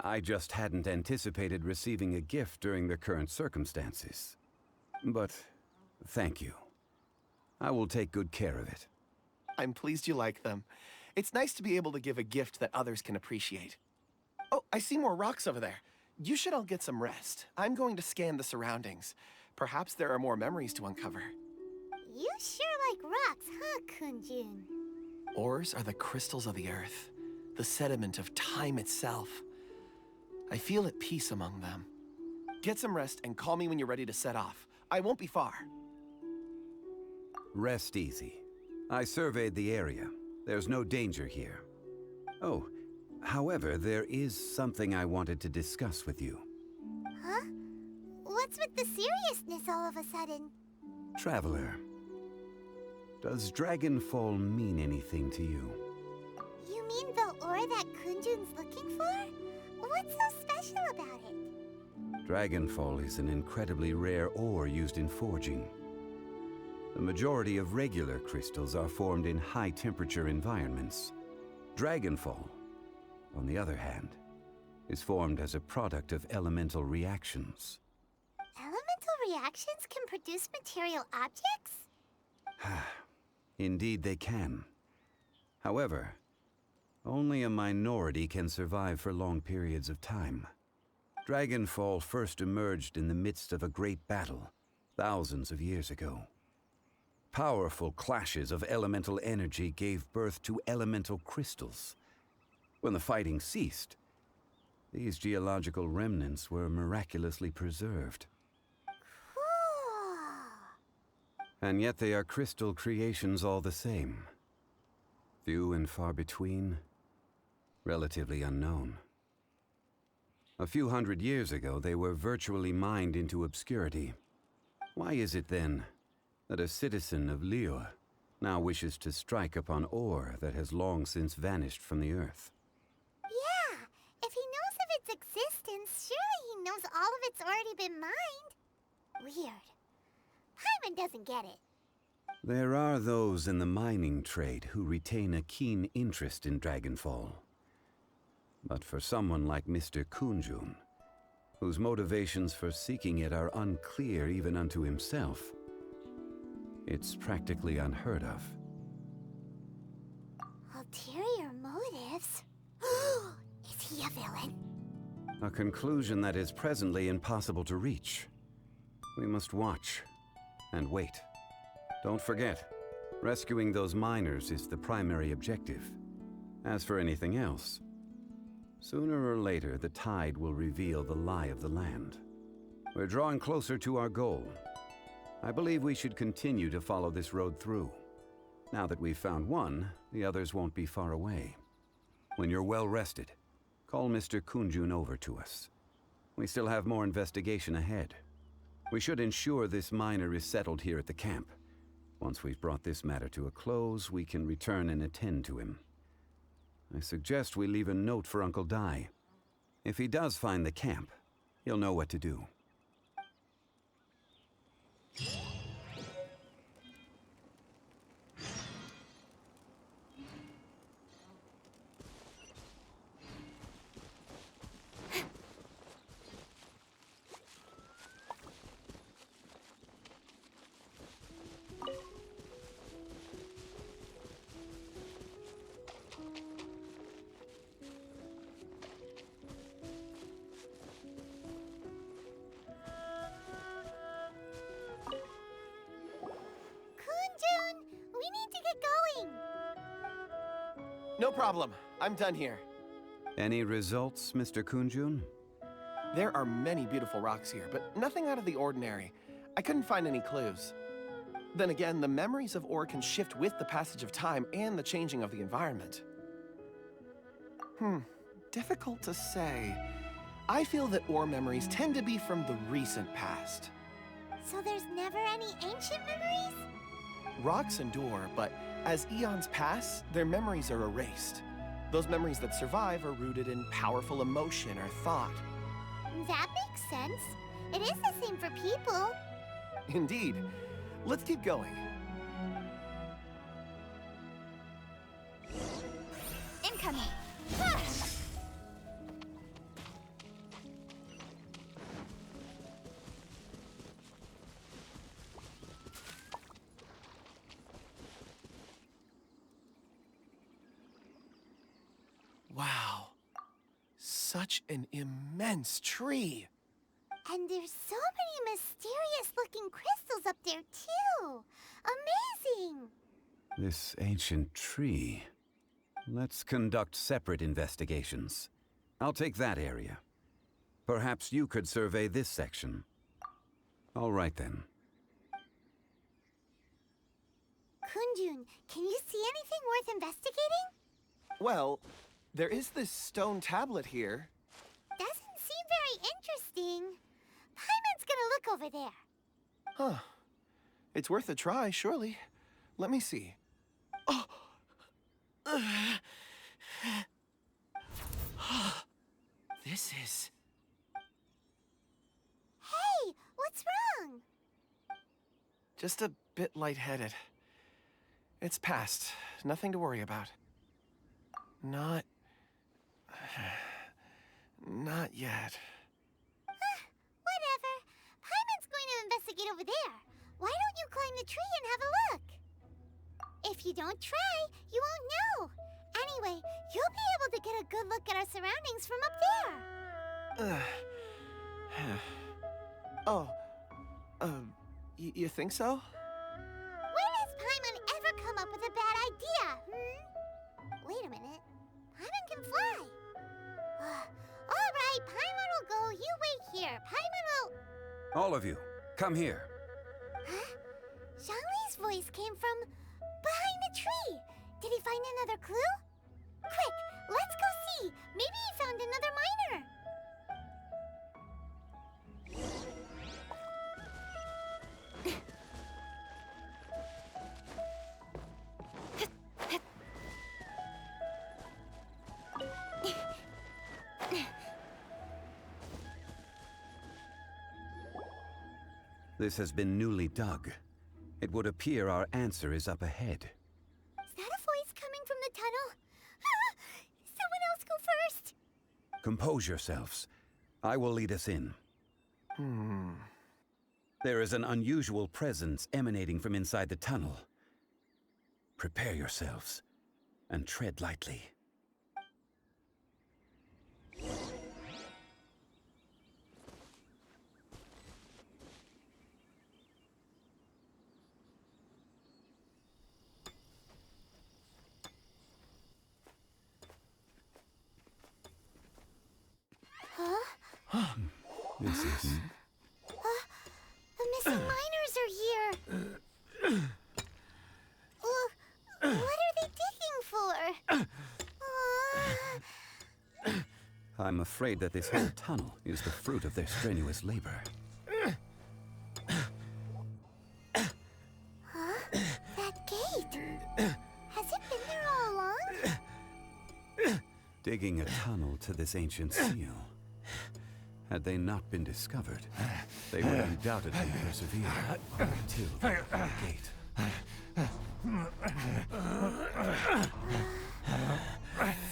I just hadn't anticipated receiving a gift during the current circumstances. But thank you. I will take good care of it. I'm pleased you like them. It's nice to be able to give a gift that others can appreciate. Oh, I see more rocks over there. You should all get some rest. I'm going to scan the surroundings. Perhaps there are more memories to uncover. You sure like rocks, huh, Kunjun? Ores are the crystals of the earth, the sediment of time itself. I feel at peace among them. Get some rest and call me when you're ready to set off. I won't be far. Rest easy. I surveyed the area. There's no danger here. Oh, however, there is something I wanted to discuss with you. Huh? What's with the seriousness all of a sudden? Traveler, does Dragonfall mean anything to you? You mean the ore that Kunjun's looking for? What's so special about it? Dragonfall is an incredibly rare ore used in forging. The majority of regular crystals are formed in high-temperature environments. Dragonfall, on the other hand, is formed as a product of elemental reactions. Elemental reactions can produce material objects? Indeed they can. However, only a minority can survive for long periods of time. Dragonfall first emerged in the midst of a great battle, thousands of years ago. Powerful clashes of elemental energy gave birth to elemental crystals. When the fighting ceased, these geological remnants were miraculously preserved. Cool. And yet they are crystal creations all the same. Few and far between, relatively unknown. A few hundred years ago, they were virtually mined into obscurity. Why is it then that a citizen of Liyue now wishes to strike upon ore that has long since vanished from the earth? Yeah, its existence, surely he knows all of it's already been mined. Weird. Paimon doesn't get it. There are those in the mining trade who retain a keen interest in Dragonfall. But for someone like Mr. Kunjun, whose motivations for seeking it are unclear even unto himself, it's practically unheard of. Ulterior motives? Is he a villain? A conclusion that is presently impossible to reach. We must watch and wait. Don't forget, rescuing those miners is the primary objective. As for anything else, sooner or later the tide will reveal the lie of the land. We're drawing closer to our goal. I believe we should continue to follow this road through. Now that we've found one, the others won't be far away. When you're well rested, call Mr. Kunjun over to us. We still have more investigation ahead. We should ensure this miner is settled here at the camp. Once we've brought this matter to a close, we can return and attend to him. I suggest we leave a note for Uncle Dai. If he does find the camp, he'll know what to do. Kunjun, we need to get going. No problem. I'm done here. Any results, Mr. Kunjun? There are many beautiful rocks here, but nothing out of the ordinary. I couldn't find any clues. Then again, the memories of ore can shift with the passage of time and the changing of the environment. Difficult to say. I feel that ore memories tend to be from the recent past. So there's never any ancient memories? Rocks endure, but as eons pass, their memories are erased. Those memories that survive are rooted in powerful emotion or thought. That makes sense. It is the same for people. Indeed. Let's keep going. Incoming. Wow. Such an immense tree. And there's so many mysterious-looking crystals up there, too. Amazing! This ancient tree. Let's conduct separate investigations. I'll take that area. Perhaps you could survey this section. All right then. Kunjun, can you see anything worth investigating? Well, there is this stone tablet here. Doesn't seem very interesting. Paimon's gonna look over there. Huh. It's worth a try, surely. Let me see. Oh! This is... Hey, what's wrong? just a bit lightheaded. It's past. Nothing to worry about. Not yet. Whatever. Paimon's going to investigate over there. Why don't you climb the tree and have a look? If you don't try, you won't know. Anyway, you'll be able to get a good look at our surroundings from up there. You think so? When has Paimon ever come up with a bad idea, Wait a minute. Paimon can fly. All right, Paimon will go. You wait here. Paimon will... All of you, come here. Huh? Zhongli's voice came from behind the tree. Did he find another clue? Quick, let's go see. Maybe he found another miner. This has been newly dug. It would appear our answer is up ahead. Is that a voice coming from the tunnel? Someone else go first! Compose yourselves. I will lead us in. There is an unusual presence emanating from inside the tunnel. Prepare yourselves, and tread lightly. This is... The missing miners are here! What are they digging for? I'm afraid that this whole tunnel is the fruit of their strenuous labor. That gate! Has it been there all along? Digging a tunnel to this ancient seal. Had they not been discovered, they would undoubtedly persevere until the gate.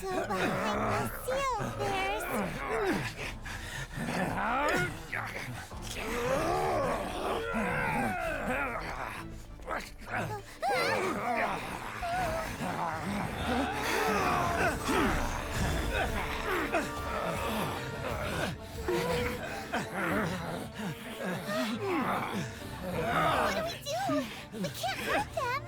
So behind the seal, there's... What do we do? We can't hurt them!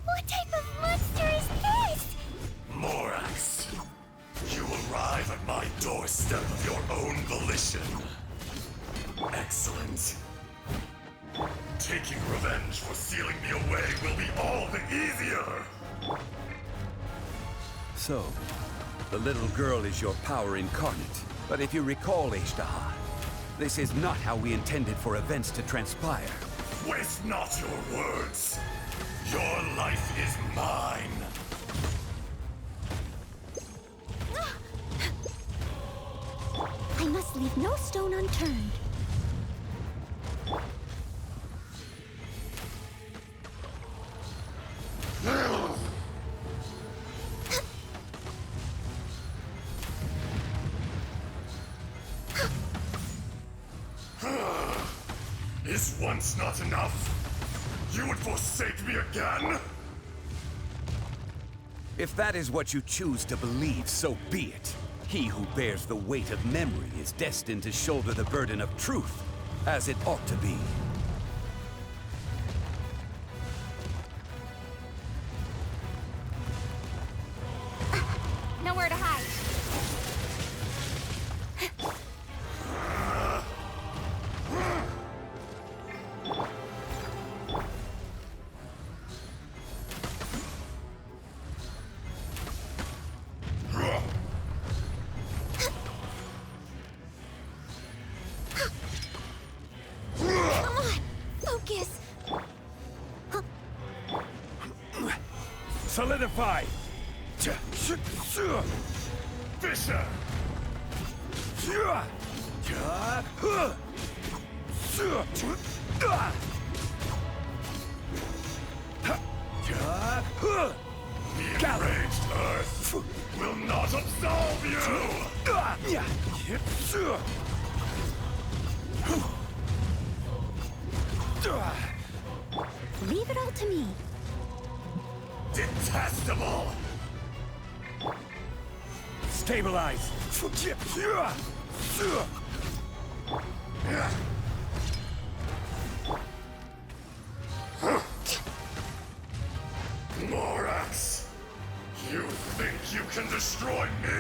What type of monster is this? Morax, you arrive at my doorstep of your own volition. Excellent. Taking revenge for sealing me away will be all the easier. So, the little girl is your power incarnate. But if you recall, Ishtaha, this is not how we intended for events to transpire. Waste not your words. Your life is mine. I must leave no stone unturned. Is once not enough? You would forsake me again? If that is what you choose to believe, so be it. He who bears the weight of memory is destined to shoulder the burden of truth, as it ought to be. Nowhere to hide. Solidify! Fisher! The enraged Earth! will not absolve you! Leave it all to me. Detestable! Stabilize! Morax! You think you can destroy me?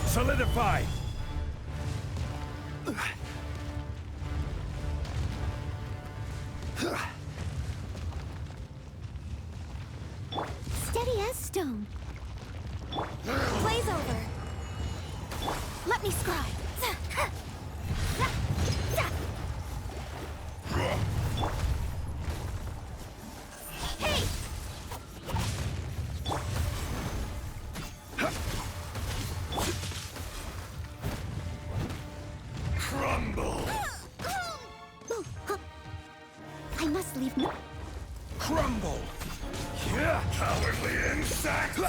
Solidify! Steady as stone. Blaze over. Let me scribe. Hey! Crumble! I must leave no. Crumble! Cowardly insect! The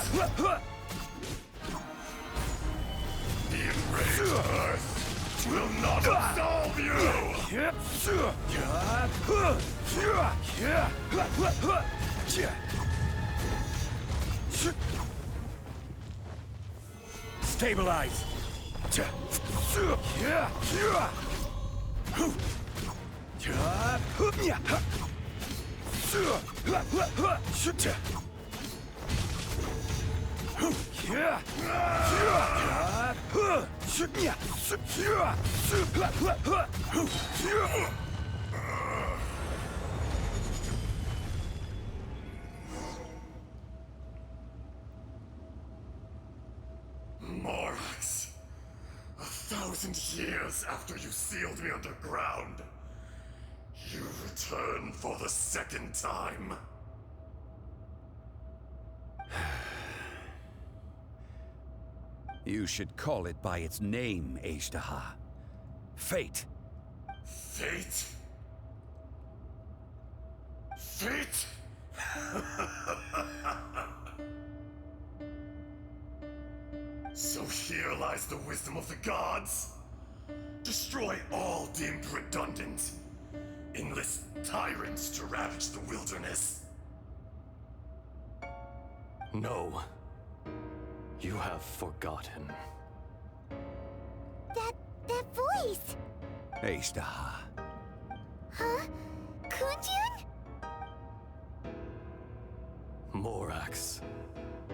enraged earth will not absolve you! Stabilize! Morax, 1,000 years after you sealed me underground, you return for the second time. You should call it by its name, Ashtaha. Fate. Fate? Fate? So here lies the wisdom of the gods. Destroy all deemed redundant. Enlist tyrants to ravage the wilderness. No. You have forgotten. That voice! Ashtaha. Huh? Kunjun? Morax,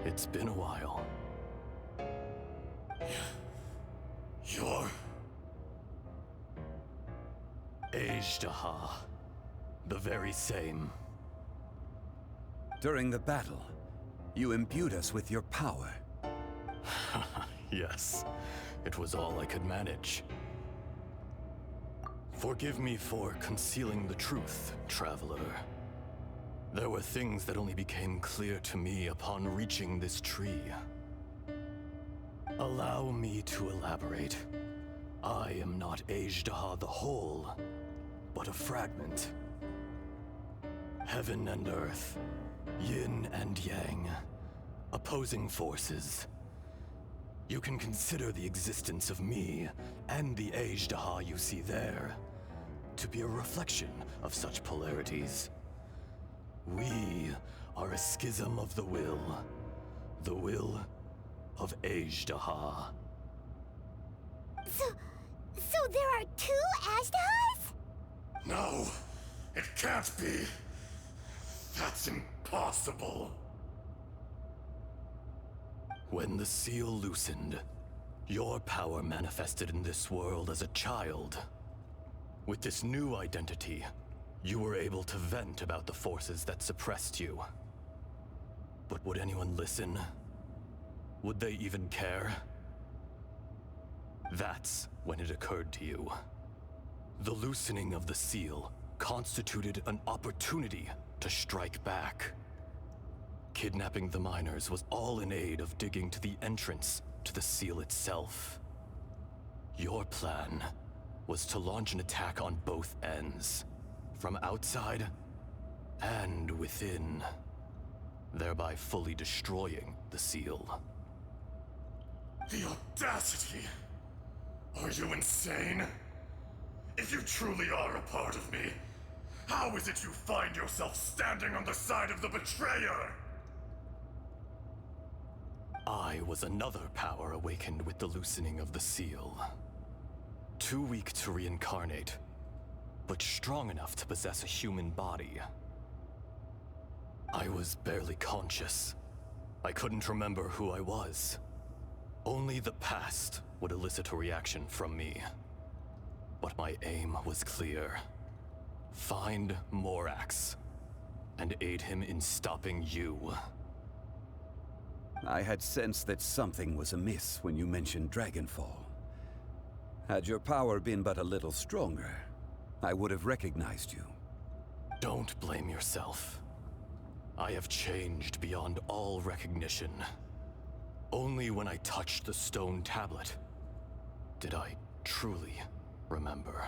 it's been a while. You're... Ashtaha. The very same. During the battle, you imbued us with your power. Yes, it was all I could manage. Forgive me for concealing the truth, Traveler. There were things that only became clear to me upon reaching this tree. Allow me to elaborate. I am not Ashtaha the whole, but a fragment. Heaven and earth, yin and yang, opposing forces. You can consider the existence of me and the Ashtaha you see there to be a reflection of such polarities. We are a schism of the will of Ashtaha. So there are two Ashtahas? No, it can't be. That's impossible. When the seal loosened, your power manifested in this world as a child. With this new identity, you were able to vent about the forces that suppressed you. But would anyone listen? Would they even care? That's when it occurred to you. The loosening of the seal constituted an opportunity to strike back. Kidnapping the miners was all in aid of digging to the entrance to the seal itself. Your plan was to launch an attack on both ends, from outside and within, thereby fully destroying the seal. The audacity! Are you insane? If you truly are a part of me, how is it you find yourself standing on the side of the betrayer? I was another power awakened with the loosening of the seal. Too weak to reincarnate, but strong enough to possess a human body. I was barely conscious. I couldn't remember who I was. Only the past would elicit a reaction from me. But my aim was clear. Find Morax, and aid him in stopping you. I had sensed that something was amiss when you mentioned Dragonfall. Had your power been but a little stronger, I would have recognized you. Don't blame yourself. I have changed beyond all recognition. Only when I touched the stone tablet did I truly remember.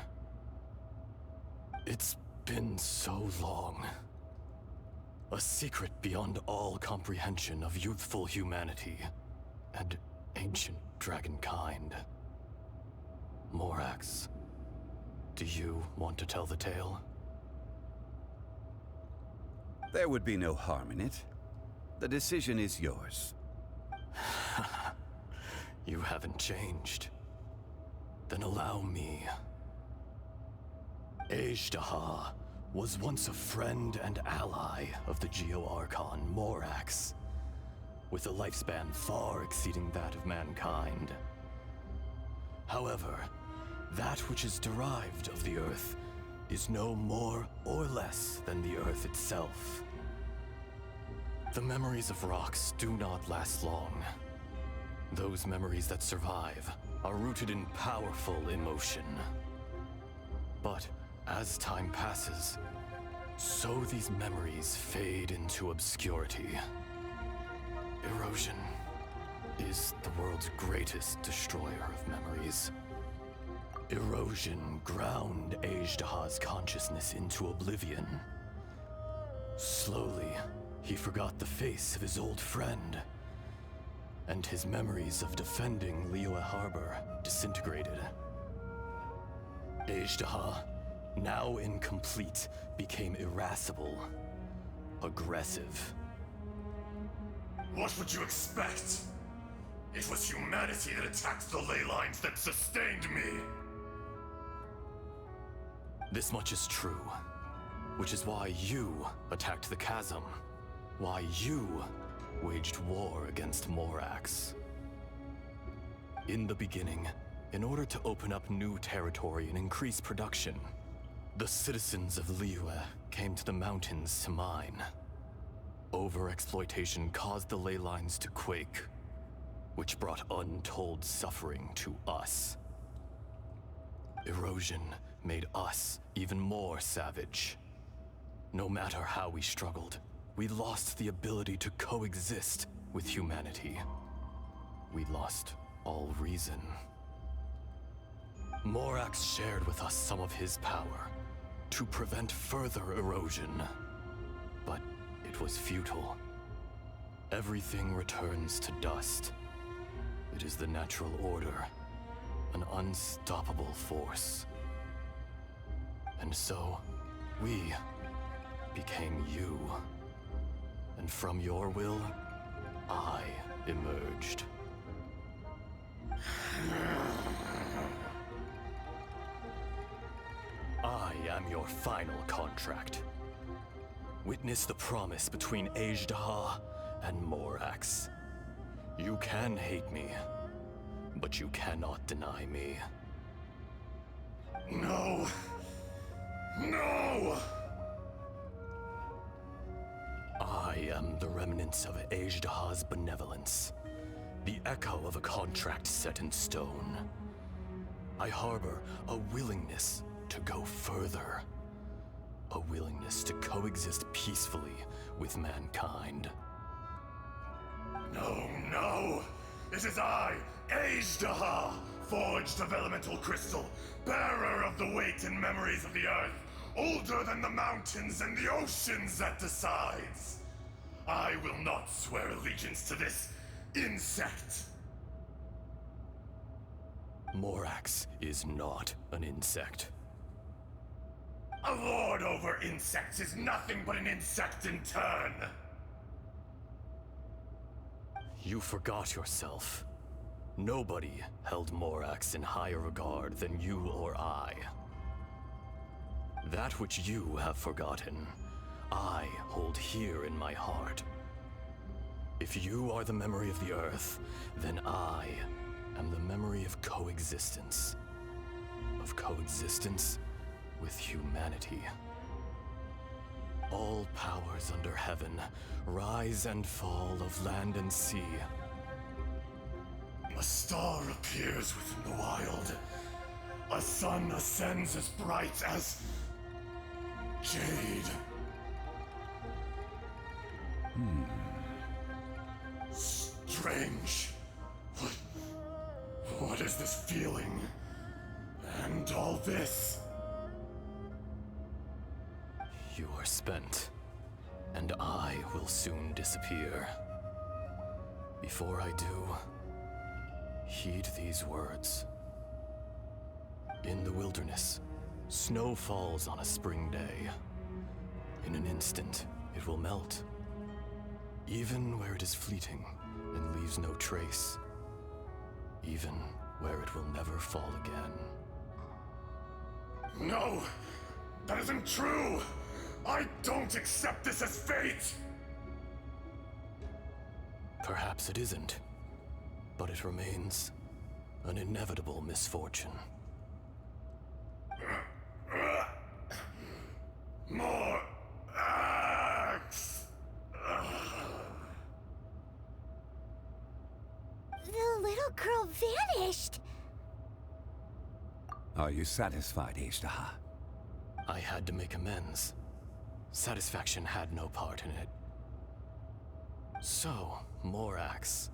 It's been so long. A secret beyond all comprehension of youthful humanity and ancient dragonkind. Morax, do you want to tell the tale? There would be no harm in it. The decision is yours. You haven't changed. Then allow me. Ajdaha was once a friend and ally of the Geo-Archon Morax, with a lifespan far exceeding that of mankind. However, that which is derived of the Earth is no more or less than the Earth itself. The memories of rocks do not last long. Those memories that survive are rooted in powerful emotion. But as time passes, so these memories fade into obscurity. Erosion is the world's greatest destroyer of memories. Erosion ground Ajdaha's consciousness into oblivion. Slowly, he forgot the face of his old friend, and his memories of defending Liyue Harbor disintegrated. Ajdaha, now incomplete, became irascible, aggressive. What would you expect? It was humanity that attacked the ley lines that sustained me. This much is true, which is why you attacked the chasm, why you waged war against Morax. In the beginning, in order to open up new territory and increase production, the citizens of Liyue came to the mountains to mine. Overexploitation caused the ley lines to quake, which brought untold suffering to us. Erosion made us even more savage. No matter how we struggled, we lost the ability to coexist with humanity. We lost all reason. Morax shared with us some of his power to prevent further erosion, but it was futile. Everything returns to dust. It is the natural order, an unstoppable force. And so, we became you. And from your will, I emerged. I am your final contract. Witness the promise between Ajdaha and Morax. You can hate me, but you cannot deny me. No! No! I am the remnants of Ajdaha's benevolence, the echo of a contract set in stone. I harbor a willingness to go further, a willingness to coexist peacefully with mankind. No, no! It is I, Azhdaha, forged of elemental crystal, bearer of the weight and memories of the earth, older than the mountains and the oceans that decides. I will not swear allegiance to this insect. Morax is not an insect. A lord over insects is nothing but an insect in turn. You forgot yourself. Nobody held Morax in higher regard than you or I. That which you have forgotten, I hold here in my heart. If you are the memory of the Earth, then I am the memory of coexistence. Of coexistence with humanity. All powers under heaven, rise and fall of land and sea. A star appears within the wild. A sun ascends as bright as jade. Strange. What is this feeling? And all this? You are spent, and I will soon disappear. Before I do, heed these words. In the wilderness, snow falls on a spring day. In an instant, it will melt. Even where it is fleeting and leaves no trace. Even where it will never fall again. No! That isn't true! I don't accept this as fate! Perhaps it isn't, but it remains an inevitable misfortune. More axe! The little girl vanished! Are you satisfied, Azhdaha? I had to make amends. Satisfaction had no part in it. So, Morax,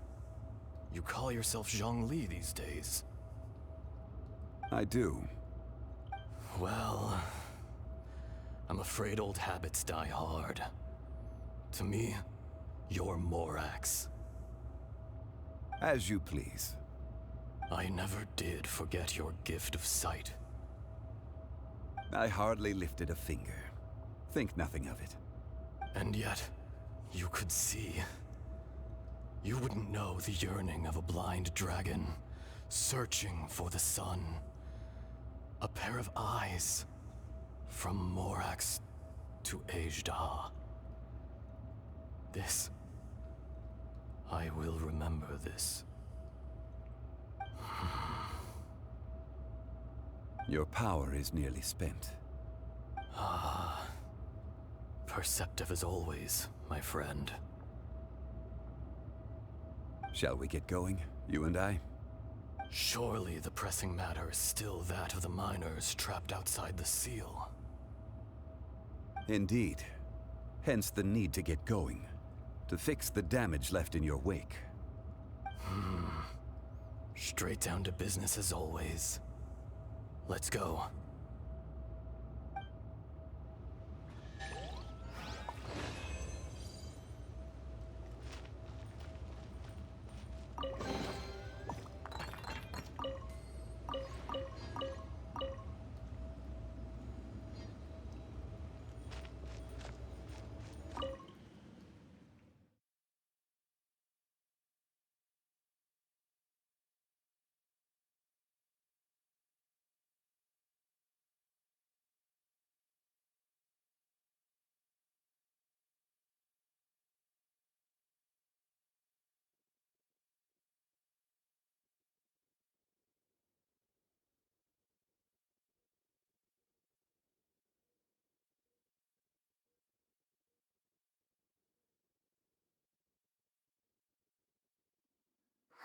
you call yourself Zhongli these days? I do. Well, I'm afraid old habits die hard. To me, you're Morax. As you please. I never did forget your gift of sight. I hardly lifted a finger. Think nothing of it. And yet, you could see. You wouldn't know the yearning of a blind dragon, searching for the sun. A pair of eyes, from Morax to Azhdaha. This, I will remember this. Your power is nearly spent. Ah, perceptive as always, my friend. Shall we get going, you and I? Surely the pressing matter is still that of the miners trapped outside the seal. Indeed. Hence the need to get going. To fix the damage left in your wake. Straight down to business as always. Let's go.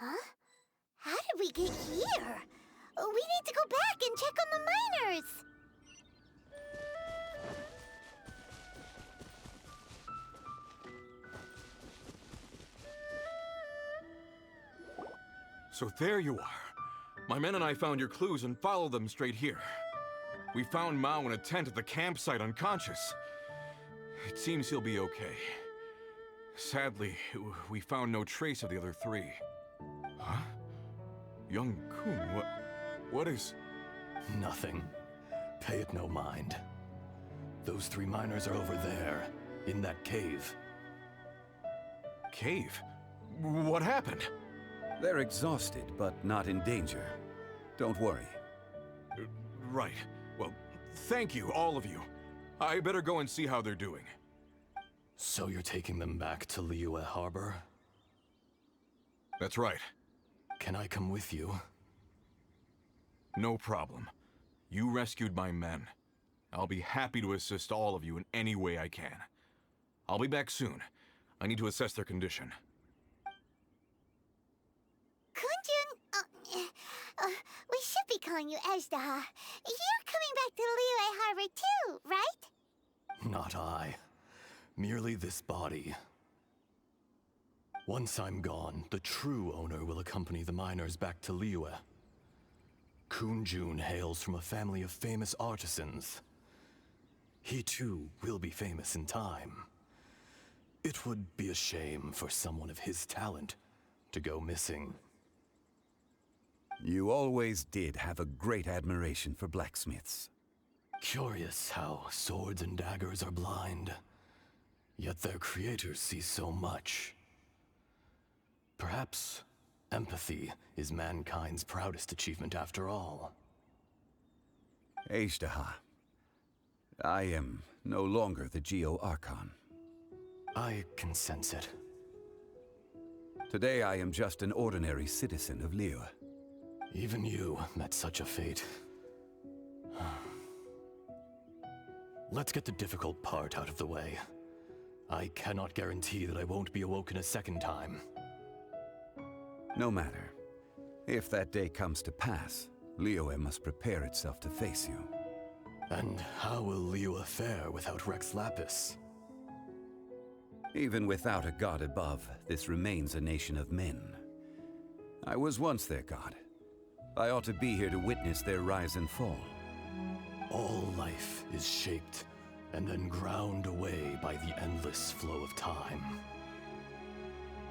Huh? How did we get here? We need to go back and check on the miners! So there you are. My men and I found your clues and followed them straight here. We found Mao in a tent at the campsite unconscious. It seems he'll be okay. Sadly, we found no trace of the other three. Huh? Young Kun, what is... Nothing. Pay it no mind. Those 3 miners are over there, in that cave. Cave? What happened? They're exhausted, but not in danger. Don't worry. Right. Well, thank you, all of you. I better go and see how they're doing. So you're taking them back to Liyue Harbor? That's right. Can I come with you? No problem. You rescued my men. I'll be happy to assist all of you in any way I can. I'll be back soon. I need to assess their condition. Kunjun, we should be calling you Ezdaha. You're coming back to Liyue Harbor too, right? Not I. Merely this body. Once I'm gone, the true owner will accompany the miners back to Liyue. Kunjun hails from a family of famous artisans. He too will be famous in time. It would be a shame for someone of his talent to go missing. You always did have a great admiration for blacksmiths. Curious how swords and daggers are blind, yet their creators see so much. Perhaps empathy is mankind's proudest achievement after all. Ezdaha, I am no longer the Geo-Archon. I can sense it. Today I am just an ordinary citizen of Liyue. Even you met such a fate. Let's get the difficult part out of the way. I cannot guarantee that I won't be awoken a second time. No matter. If that day comes to pass, Liyue must prepare itself to face you. And how will Liyue fare without Rex Lapis? Even without a god above, this remains a nation of men. I was once their god. I ought to be here to witness their rise and fall. All life is shaped and then ground away by the endless flow of time.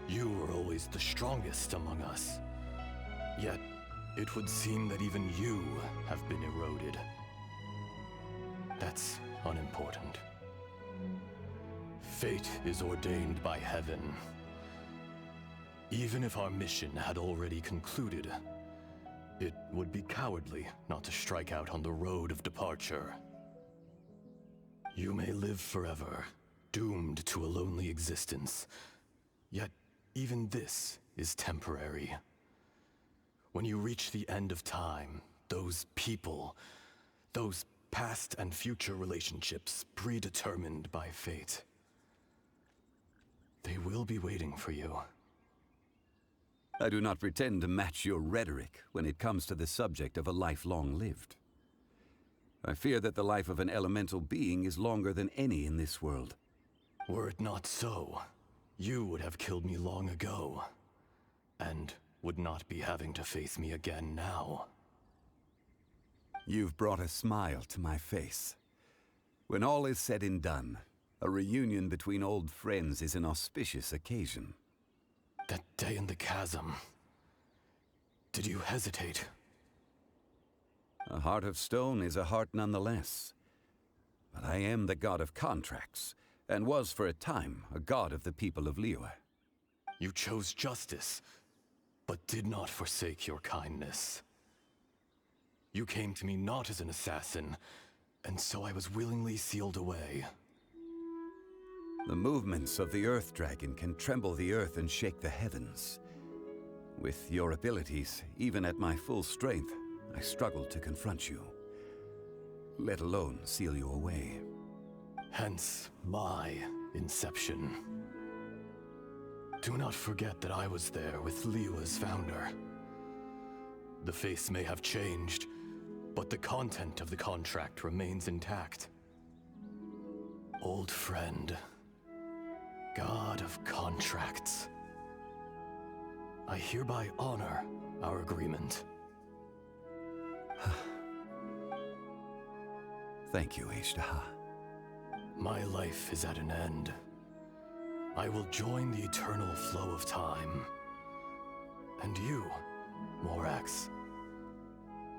You were always the strongest among us. Yet, it would seem that even you have been eroded. That's unimportant. Fate is ordained by heaven. Even if our mission had already concluded, it would be cowardly not to strike out on the road of departure. You may live forever, doomed to a lonely existence. Yet, even this is temporary. When you reach the end of time, those people, those past and future relationships predetermined by fate, they will be waiting for you. I do not pretend to match your rhetoric when it comes to the subject of a life long lived. I fear that the life of an elemental being is longer than any in this world. Were it not so, you would have killed me long ago, and would not be having to face me again now. You've brought a smile to my face. When all is said and done, a reunion between old friends is an auspicious occasion. That day in the chasm, did you hesitate? A heart of stone is a heart nonetheless. But I am the god of contracts, and was for a time a god of the people of Liyue. You chose justice, but did not forsake your kindness. You came to me not as an assassin, and so I was willingly sealed away. The movements of the Earth Dragon can tremble the earth and shake the heavens. With your abilities, even at my full strength, I struggled to confront you, let alone seal you away. Hence my inception. Do not forget that I was there with Liyue's founder. The face may have changed, but the content of the contract remains intact. Old friend, god of contracts, I hereby honor our agreement. Thank you, Ishtaha. My life is at an end. I will join the eternal flow of time. And you, Morax,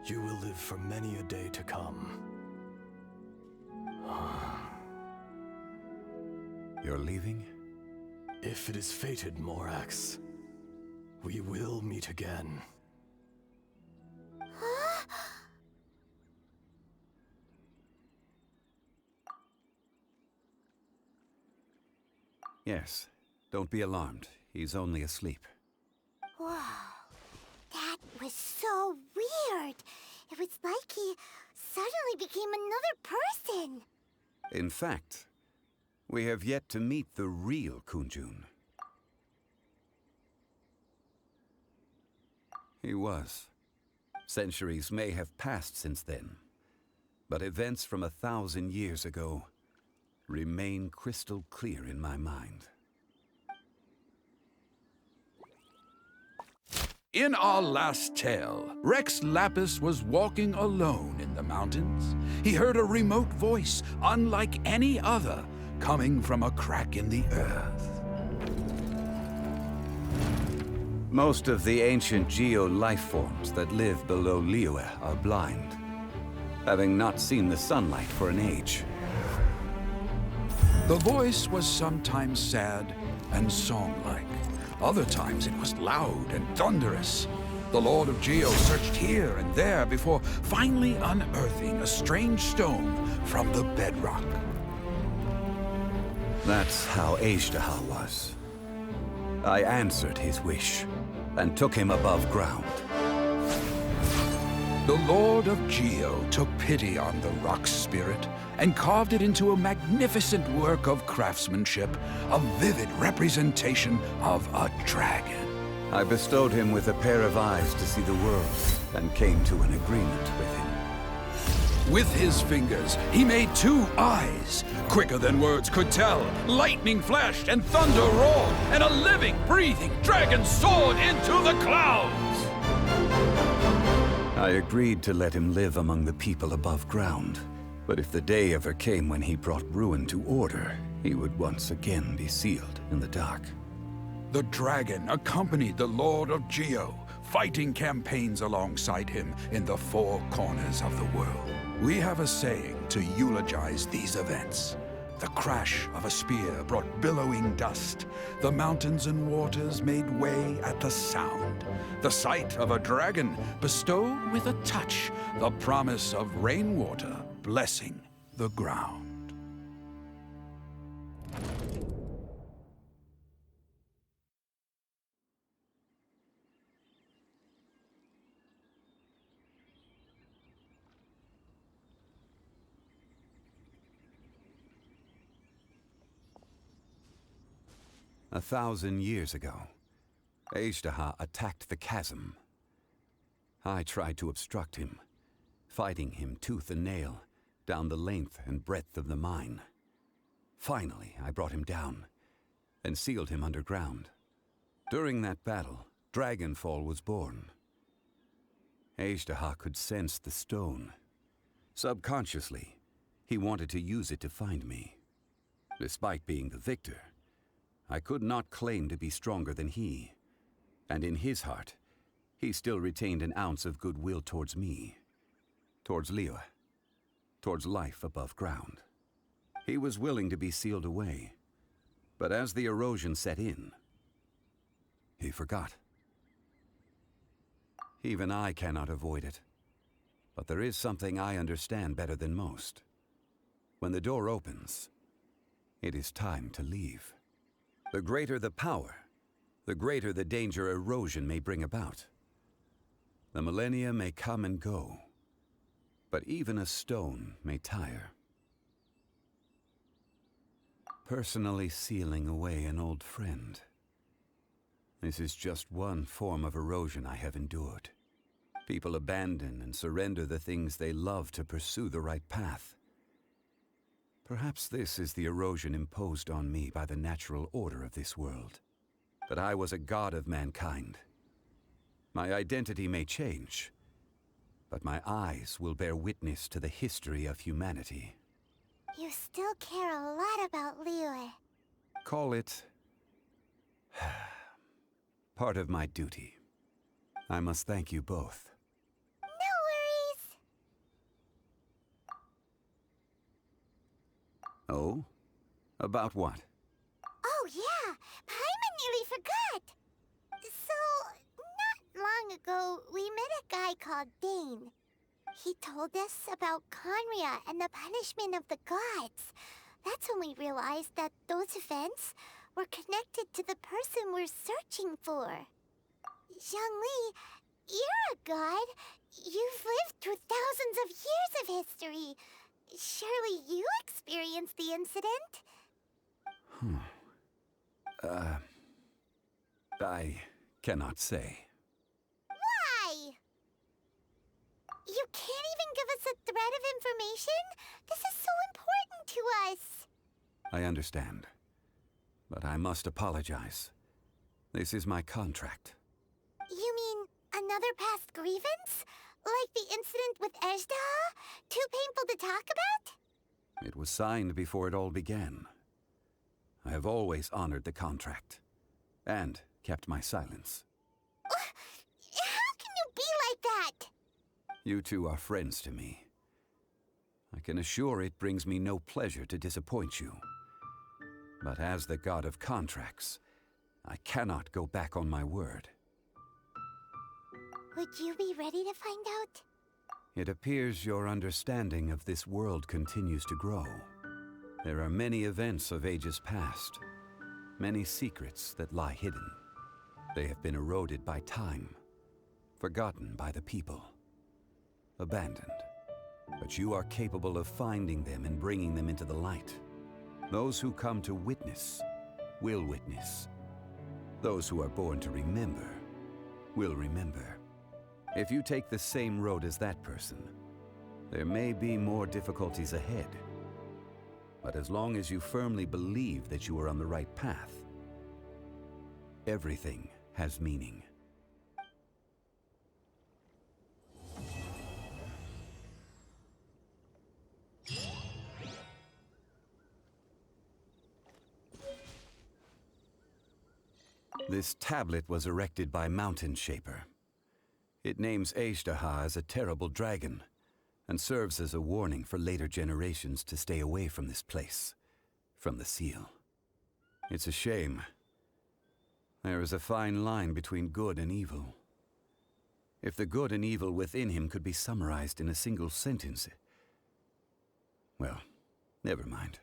you will live for many a day to come. You're leaving? If it is fated, Morax, we will meet again. Yes. Don't be alarmed. He's only asleep. Whoa. That was so weird. It was like he suddenly became another person. In fact, we have yet to meet the real Kunjun. He was. Centuries may have passed since then, but events from 1,000 years ago remain crystal clear in my mind. In our last tale, Rex Lapis was walking alone in the mountains. He heard a remote voice, unlike any other, coming from a crack in the earth. Most of the ancient geo-life forms that live below Liyue are blind, having not seen the sunlight for an age. The voice was sometimes sad and song-like. Other times it was loud and thunderous. The Lord of Geo searched here and there before finally unearthing a strange stone from the bedrock. That's how Ishtaha was. I answered his wish and took him above ground. The Lord of Geo took pity on the rock spirit and carved it into a magnificent work of craftsmanship, a vivid representation of a dragon. I bestowed him with a pair of eyes to see the world and came to an agreement with him. With his fingers, he made 2 eyes. Quicker than words could tell, lightning flashed and thunder roared, and a living, breathing dragon soared into the clouds. I agreed to let him live among the people above ground. But if the day ever came when he brought ruin to order, he would once again be sealed in the dark. The dragon accompanied the Lord of Geo, fighting campaigns alongside him in the 4 corners of the world. We have a saying to eulogize these events. The crash of a spear brought billowing dust. The mountains and waters made way at the sound. The sight of a dragon bestowed with a touch the promise of rainwater blessing the ground. A 1,000 years ago, Ishtaha attacked the chasm. I tried to obstruct him, fighting him tooth and nail down the length and breadth of the mine. Finally, I brought him down and sealed him underground. During that battle, Dragonfall was born. Ishtaha could sense the stone. Subconsciously, he wanted to use it to find me. Despite being the victor, I could not claim to be stronger than he, and in his heart, he still retained an ounce of goodwill towards me, towards Liyue, towards life above ground. He was willing to be sealed away, but as the erosion set in, he forgot. Even I cannot avoid it, but there is something I understand better than most. When the door opens, it is time to leave. The greater the power, the greater the danger erosion may bring about. The millennia may come and go, but even a stone may tire. Personally sealing away an old friend. This is just one form of erosion I have endured. People abandon and surrender the things they love to pursue the right path. Perhaps this is the erosion imposed on me by the natural order of this world. But I was a god of mankind. My identity may change, but my eyes will bear witness to the history of humanity. You still care a lot about Liyue. Call it part of my duty. I must thank you both. No worries. Oh? About what? Oh yeah, Paimon nearly forgot. So, not long ago, we met a guy called Dane. He told us about Conria and the punishment of the gods. That's when we realized that those events were connected to the person we're searching for. Zhongli, you're a god. You've lived through thousands of years of history. Surely you experienced the incident? I cannot say. Why? You can't even give us a thread of information? This is so important to us. I understand. But I must apologize. This is my contract. You mean another past grievance? Like the incident with Ejda? Too painful to talk about? It was signed before it all began. I have always honored the contract. And kept my silence. How can you be like that? You two are friends to me. I can assure it brings me no pleasure to disappoint you. But as the god of contracts, I cannot go back on my word. Would you be ready to find out? It appears your understanding of this world continues to grow. There are many events of ages past, many secrets that lie hidden. They have been eroded by time, forgotten by the people, abandoned. But you are capable of finding them and bringing them into the light. Those who come to witness will witness. Those who are born to remember will remember. If you take the same road as that person, there may be more difficulties ahead. But as long as you firmly believe that you are on the right path, everything has meaning. This tablet was erected by Mountain Shaper. It names Ejdaha as a terrible dragon, and serves as a warning for later generations to stay away from this place, from the seal. It's a shame. There is a fine line between good and evil. If the good and evil within him could be summarized in a single sentence... Well, never mind.